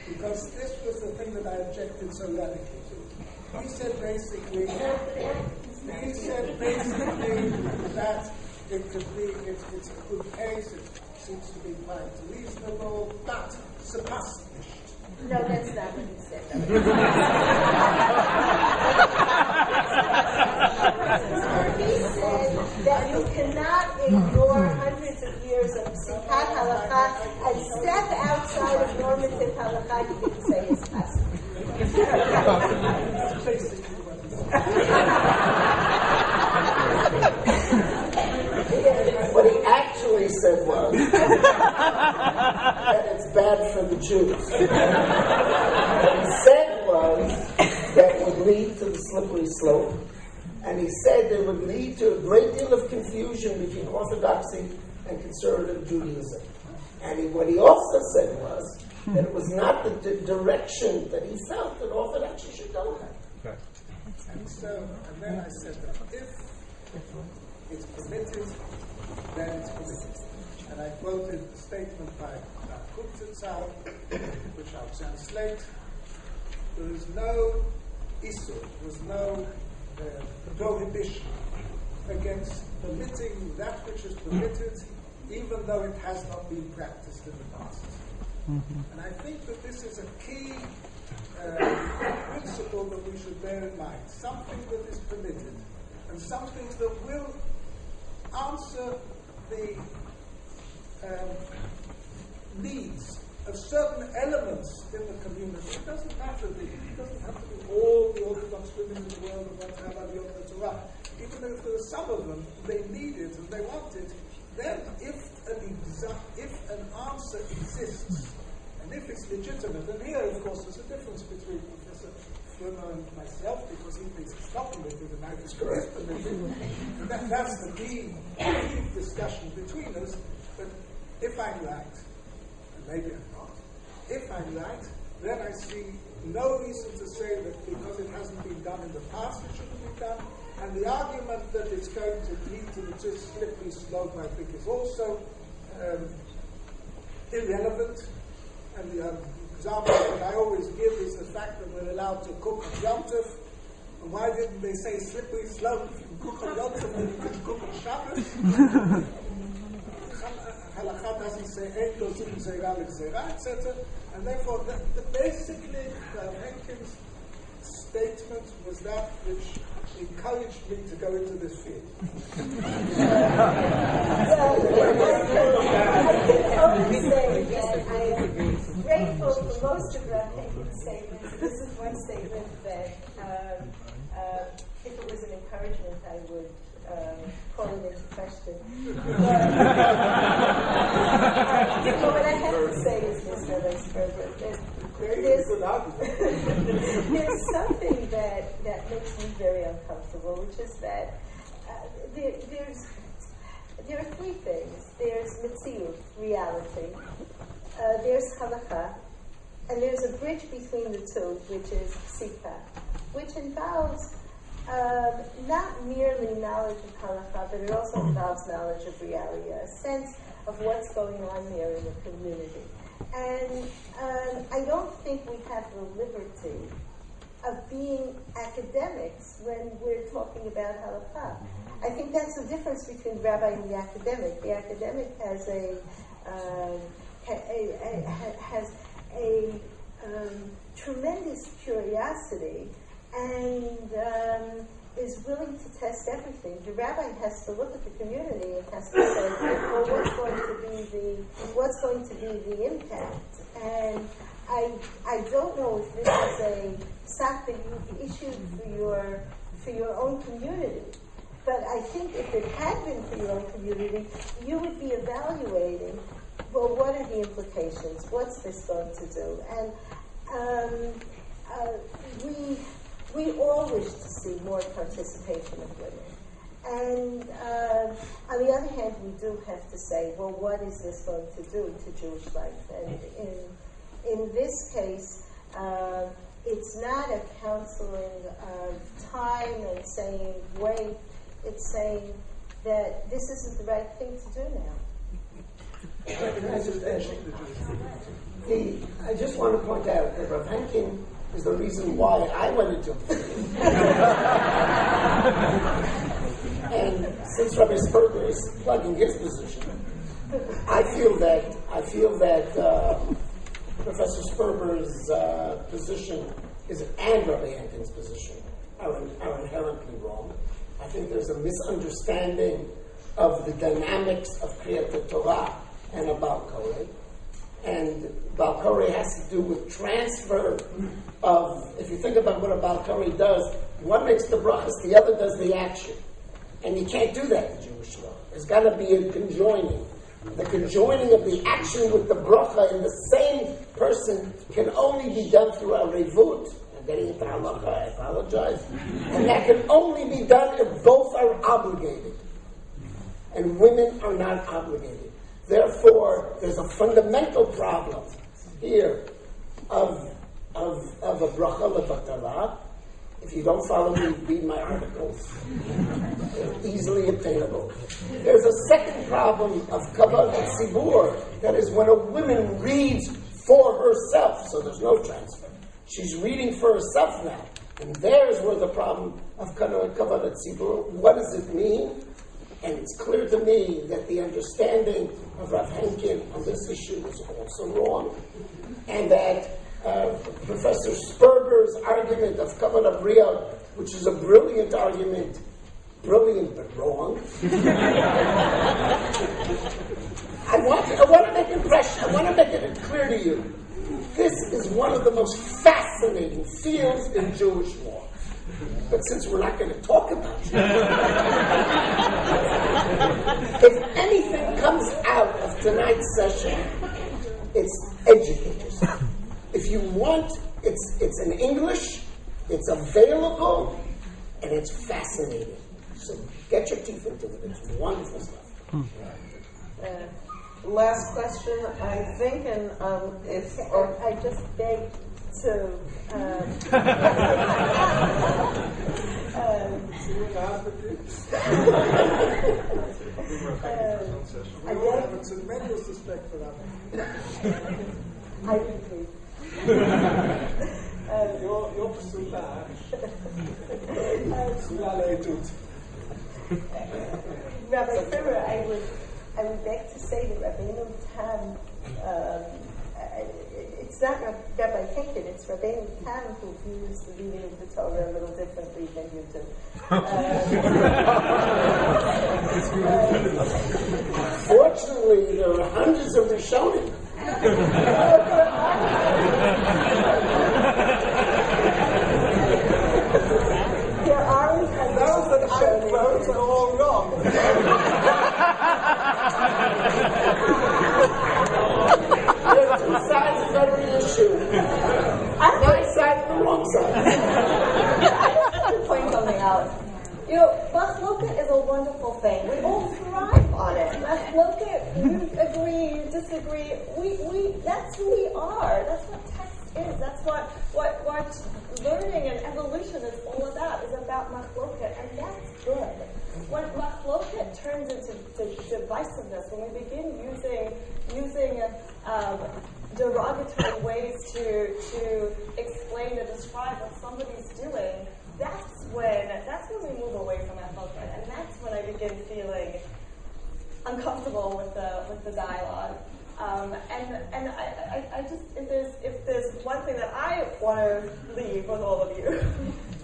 Because this was the thing that I objected so radically to. He said basically that it could be, it's a good case, it seems to be quite reasonable, but surpassed. No, that's not what he said. He said that you cannot ignore hundreds of years of psikat halakha and step outside of normative halakha. He didn't say it's possible. What he actually said was that it's bad for the Jews. What he said was that it would lead to the slippery slope, and he said it would lead to a great deal of confusion between Orthodoxy and conservative Judaism. And what he also said was that it was not the direction that he felt that Orthodoxy should go in. Okay. And then I said that if it's permitted, then it's permitted. And I quoted a statement by Hurwitz, which I'll translate. There is no issur, there's no prohibition against permitting that which is permitted, even though it has not been practiced in the past. And I think that this is a key principle that we should bear in mind. Something that is permitted, and something that will answer the needs of certain elements in the community. It doesn't have to be all the Orthodox women in the world who want to have aliyot Torah. even if there are some of them, they need it and they want it, then if an answer exists, and if it's legitimate, and here, of course, there's a difference between Professor Frimer and myself, because he thinks it's not permitted and I think it's permitted. And that's the key discussion between us. But if I'm right, and maybe I'm not, if I'm right, then I see no reason to say that because it hasn't been done in the past, it shouldn't be done. And the argument that it's going to lead to the slippery slope, I think, is also irrelevant. And the example that I always give is the fact that we're allowed to cook on Yom Tov. And why didn't they say slippery slope? If you cook on Yom Tov, then you can cook on Shabbos. Halakha doesn't say Ein Lozim Zera L'Zera, etc. And therefore, basically, Henkin's statement was that which encouraged me to go into this field. I can only say that I am grateful for most of Henkin's statements. This is one statement that, if it was an encouragement, I would call it into question. But what I have to say is this, Rabbi Sperber, there's something that makes me very uncomfortable, which is that there are three things. There's Metziut, reality. There's halakha, and there's a bridge between the two, which is psika, which involves not merely knowledge of halakha, but it also involves knowledge of reality, a sense of what's going on there in the community. And I don't think we have the liberty of being academics when we're talking about halakha. I think that's the difference between the rabbi and the academic. The academic has a tremendous curiosity and is willing to test everything. The rabbi has to look at the community and has to say, well, what's going to be the impact? And I don't know if this is a sock that you've issued for your own community. But I think if it had been for your own community, you would be evaluating, well, what are the implications? What's this going to do? And we all wish to see more participation of women. And on the other hand, we do have to say, well, what is this going to do to Jewish life? And in this case, it's not a counseling of time and saying, wait. It's saying that this isn't the right thing to do now. I just want to point out that Rav Henkin is the reason why I went into it. And since Rabbi Sperber is plugging his position, I feel that Professor Sperber's position and Rabbi Henkin's position are inherently wrong. I think there's a misunderstanding of the dynamics of Kriyat Torah and a Baal Koreh. And Baal Koreh has to do with transfer of, if you think about what a Baal Koreh does, one makes the brachas, the other does the action. And you can't do that in Jewish law. There's got to be a conjoining. The conjoining of the action with the bracha in the same person can only be done through a revut. Getting into halacha, I apologize. And that can only be done if both are obligated. And women are not obligated. Therefore, there's a fundamental problem here of a bracha levatala. If you don't follow me, read my articles. They're easily obtainable. There's a second problem of kavod tzibur, that is when a woman reads for herself, so there's no transfer. She's reading for herself now. And there's where the problem of kavod tzibur, what does it mean? And it's clear to me that the understanding of Rav Henkin on this issue is also wrong. And that Professor Sperber's argument of kavod abriya, which is a brilliant argument, brilliant but wrong. I want to make impression. I want to make it clear to you. This is one of the most fascinating fields in Jewish law. But since we're not going to talk about it, if anything comes out of tonight's session, it's educate yourself. If you want, it's in English, it's available, and it's fascinating. So get your teeth into it. It's wonderful stuff. Last question, I think, and if I just beg to. I have a tremendous respect for that. I agree. You're Sula Leitut. Rabbi Frimer, I would beg to say that Rabbeinu Tam, it's not Rabbi Henkin, it's Rabbeinu Tam who views the reading of the Torah a little differently than you do. Fortunately, there are hundreds of Rishonim. There aren't Those that I vote are all wrong. There are two sides of every issue. Right side and the wrong side. I have to point something out. You know, machloket is a wonderful thing. We all thrive on it. Machloket, you agree, you disagree. That's who we are. That's what text is. That's what learning and evolution is all about. Is about machloket, and that's good. When machloket turns into divisiveness, when we begin using derogatory ways to explain and describe what somebody's doing, that's when we move away from machloket, and that's when I begin feeling uncomfortable with the dialogue. And I just, if there's one thing that I want to leave with all of you,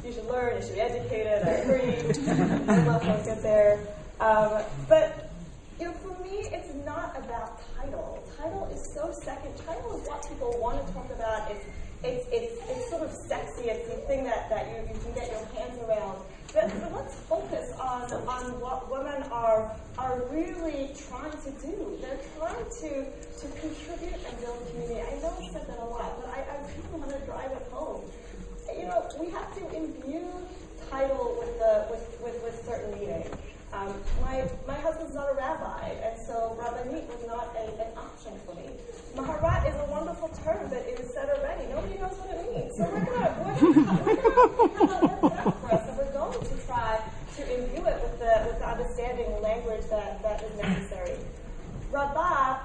you should learn, you should be educated. I agree. I love how to get there. But you know, for me, it's not about title. Title is so second. Title is what people want to talk about. It's sort of sexy. It's the thing that you can get your hands around. But let's focus on what women are really trying to do. They're trying to contribute and build community. I know I said that a lot, but I really want to drive it home. You know, we have to imbue title with certain meaning. My husband's not a rabbi, and so Rabbanit was not an option for me. Maharat is a wonderful term, but it is said already. Nobody knows what it means. So we're gonna have that for us, and we're going to try to imbue it with the understanding language that is necessary. Rabba,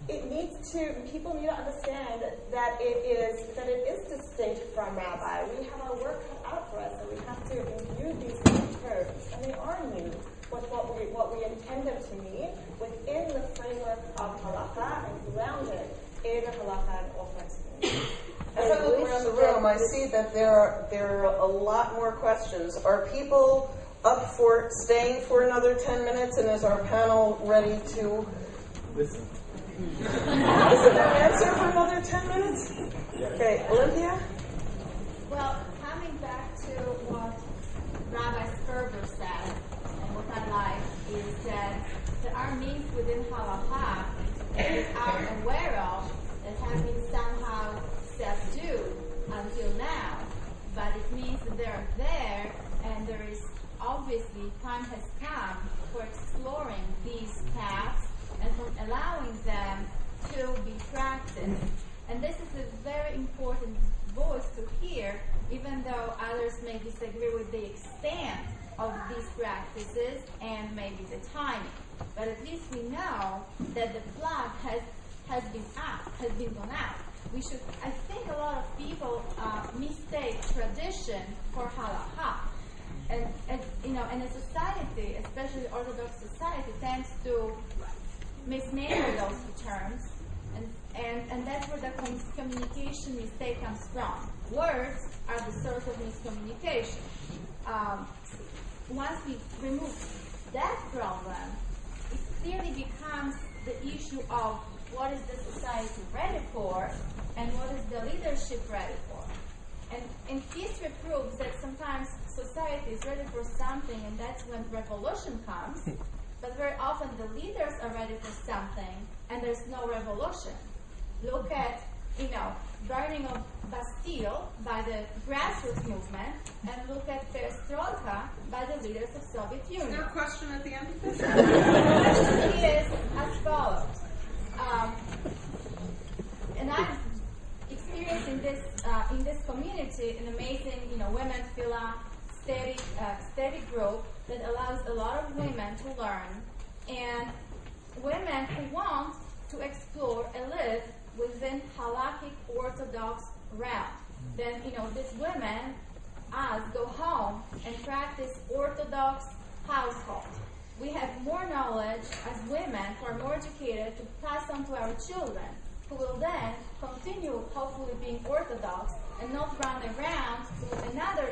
people need to understand that it is distinct from rabbi. We have our work cut out for us, and we have to imbue these new terms, and they are new with what we intend them to mean within the framework of halakha and grounded in halakha and orthodoxy. As I look around the room, I see that there are a lot more questions. Are people up for staying for another 10 minutes, and is our panel ready to Listen. Is it an answer for another 10 minutes? Okay, Olympia? Well, coming back to what Rabbi Sperber said, and what I like, is that there are means within halakha that we are aware of that have been somehow subdued until now, but it means that they are there, and there is obviously time has come for exploring these paths and for allowing them to be practiced. And this is a very important voice to hear, even though others may disagree with the extent of these practices and maybe the timing. But at least we know that the plug has been gone out. I think a lot of people mistake tradition for halakha. And in a society, especially Orthodox society, tends to misname those two terms, and that's where the communication mistake comes from. Words are the source of miscommunication. Once we remove that problem, it clearly becomes the issue of what is the society ready for and what is the leadership ready for. And history proves that sometimes society is ready for something, and that's when revolution comes. But very often the leaders are ready for something, and there's no revolution. Look at, burning of Bastille by the grassroots movement, and look at perestroika by the leaders of Soviet Union. Is there a question at the end of this? The question is as follows. And I've experienced in this community an amazing, women fila steady group that allows a lot of women to learn, and women who want to explore and live within halakhic Orthodox realm. Then, these women, us, go home and practice Orthodox household. We have more knowledge as women who are more educated to pass on to our children, who will then continue hopefully being Orthodox and not run around to another,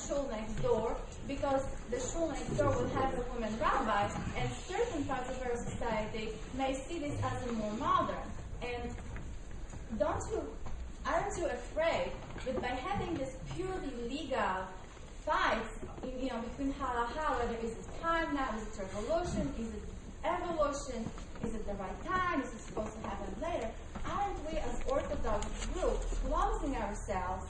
shul next door, because the shul next door will have a woman rabbi, and certain parts of our society may see this as a more modern. And aren't you afraid that by having this purely legal fights, between halacha, whether is it time now, is it revolution, is it evolution, is it the right time, is it supposed to happen later? Aren't we as Orthodox group closing ourselves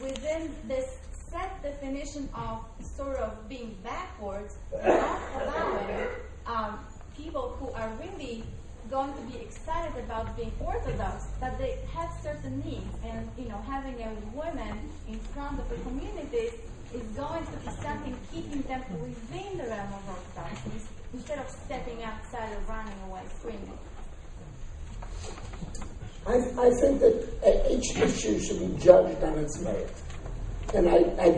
within this set definition of sort of being backwards, not allowing people who are really going to be excited about being Orthodox, but they have certain needs, and having a woman in front of the communities is going to be something keeping them within the realm of Orthodoxy instead of stepping outside or running away screaming. I think that each issue should be judged on its merit. And I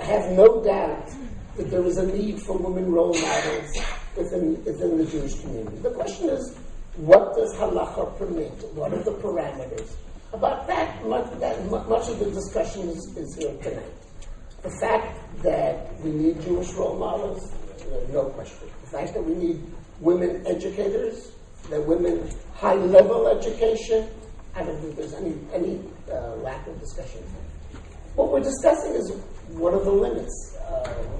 have no doubt that there is a need for women role models within the Jewish community. The question is, what does halacha permit? What are the parameters? About that, much of the discussion is here tonight. The fact that we need Jewish role models, no question. The fact that we need women educators, that women high-level education, I don't think there's any lack of discussion. What we're discussing is what are the limits,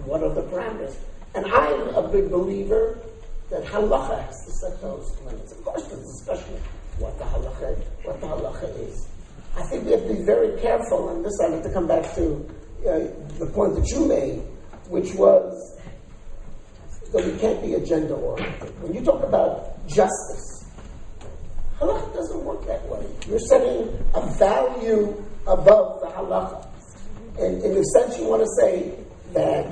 what are the parameters. And I'm a big believer that halacha has to set those limits. Of course, the discussion what the halacha is. I think we have to be very careful, and this I have to come back to the point that you made, which was that we can't be agenda-oriented. When you talk about justice, halacha doesn't work that way. You're setting a value above the halacha. And in a sense, you want to say that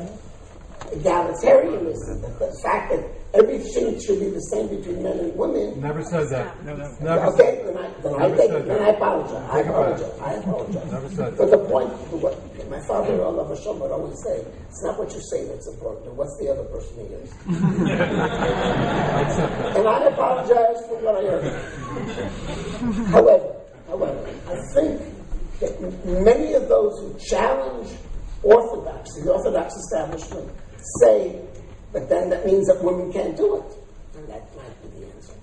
egalitarianism, the fact that everything should be the same between men and women. Never said that. Never okay, then I apologize. I apologize. Never said but the point, what my father, Allah Hashem, would always say, it's not what you say that's important, but what's the other person he is. And I apologize for what I heard. However, I think that many of those who challenge Orthodoxy, the Orthodox establishment, say, but then that means that women can't do it. And that might be the answer.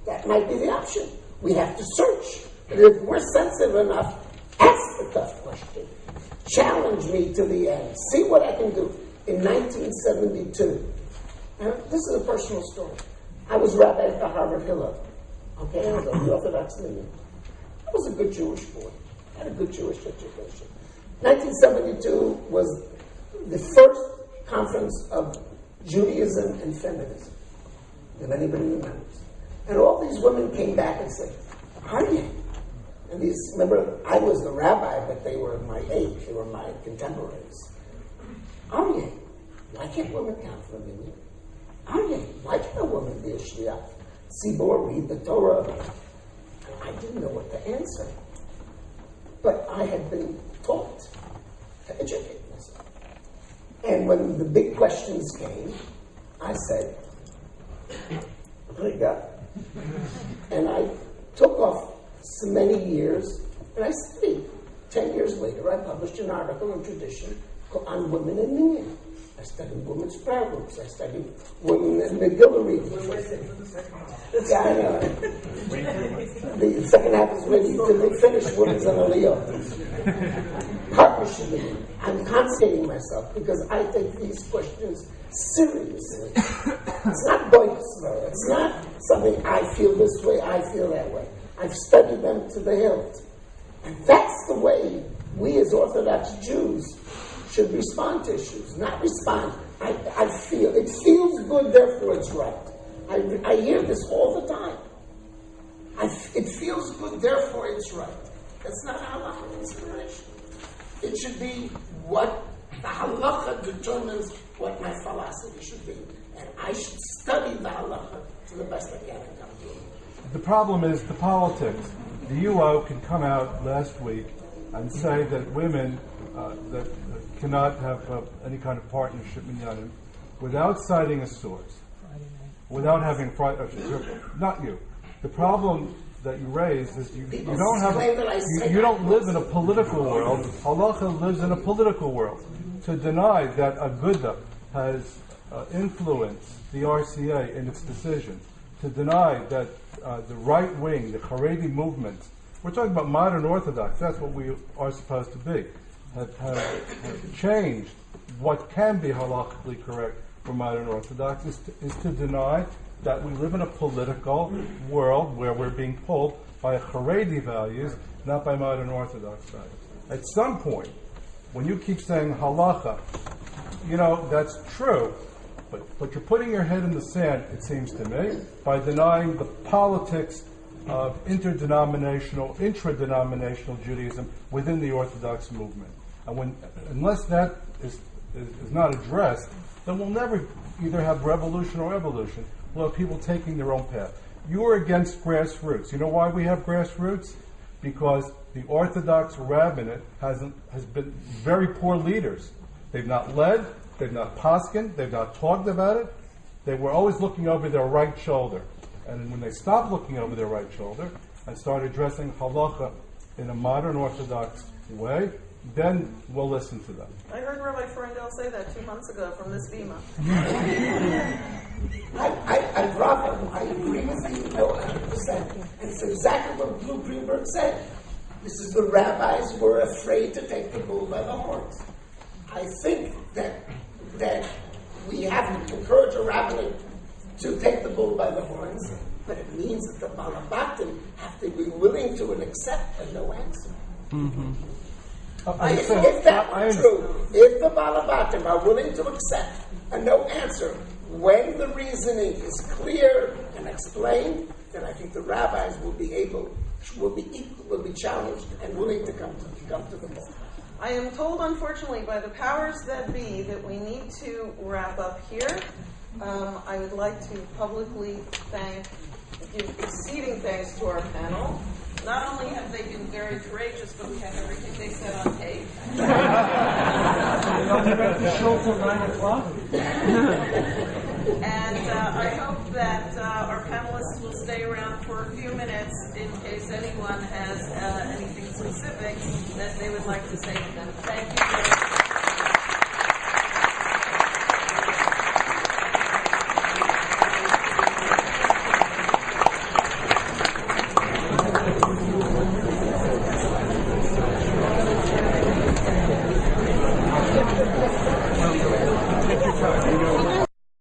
That might be the option. We have to search. But if we're sensitive enough, ask the tough question. Challenge me to the end. See what I can do. In 1972, this is a personal story. I was rabbi at the Harvard Hillel. Okay, I was the Orthodox Union. I was a good Jewish boy. I had a good Jewish education. 1972 was the first conference of Judaism and feminism, if anybody remembers. And all these women came back and said, Aryeh. And these, remember, I was the rabbi, but they were my age, they were my contemporaries. Aryeh, why can't women count for a million? Aryeh, why can't a woman be a shliach? Tzibor, read the Torah. I didn't know what to answer. But I had been taught to educate myself. And when the big questions came, I said, Riga. And I took off so many years, and I studied. 10 years later, I published an article in Tradition on women in Minyan. I studied women's prayer groups. I studied women in Megillah. Yeah, I know. The second half is when you can finish women's and Aliyah. Partnership. I'm concentrating myself because I take these questions seriously. It's not boisterous. It's not something I feel this way, I feel that way. I've studied them to the hilt. And that's the way we as Orthodox Jews should respond to issues. Not respond. I feel. It feels good, therefore it's right. I hear this all the time. It feels good, therefore it's right. That's not halakhic consideration. It should be what the halacha determines what my philosophy should be. And I should study the halacha to the best I can and come to it. The problem is the politics. The UO can come out last week and say that women that cannot have any kind of partnership minyanim without citing a source, without having not you. The problem that you raise is you don't live in a political world. Halacha lives in a political world. To deny that Aguda has influenced the RCA in its decision, to deny that the right wing, the Haredi movement, we're talking about modern Orthodox, that's what we are supposed to be, have changed what can be halakhically correct for modern Orthodox is to deny that we live in a political world where we're being pulled by Haredi values, not by modern Orthodox values. At some point, when you keep saying halacha, that's true, but you're putting your head in the sand, it seems to me, by denying the politics of intradenominational Judaism within the Orthodox movement. And unless that is not addressed, then we'll never either have revolution or evolution. We'll have people taking their own path. You are against grassroots. You know why we have grassroots? Because the Orthodox Rabbanit has been very poor leaders. They've not led, they've not poskin, they've not talked about it. They were always looking over their right shoulder. And when they stopped looking over their right shoulder and started addressing halacha in a modern Orthodox way, then we'll listen to them. I heard Rabbi Freundel say that 2 months ago from this bima. I agree with you 100%. And it's exactly what Blue Greenberg said. This is the rabbis were afraid to take the bull by the horns. I think that we have to encourage a rabbinate to take the bull by the horns, but it means that the balabatim have to be willing to accept a no answer. Mm-hmm. If that were true, if the balabatim are willing to accept a no answer, when the reasoning is clear and explained, then I think the rabbis will be challenged and willing to come to the ball. I am told, unfortunately, by the powers that be that we need to wrap up here. I would like to publicly give exceeding thanks to our panel. Not only have they been very courageous, but we have everything they said on tape. They only got the show till 9 o'clock. And I hope that our panelists will stay around for a few minutes in case anyone has anything specific that they would like to say to them. Thank you very much.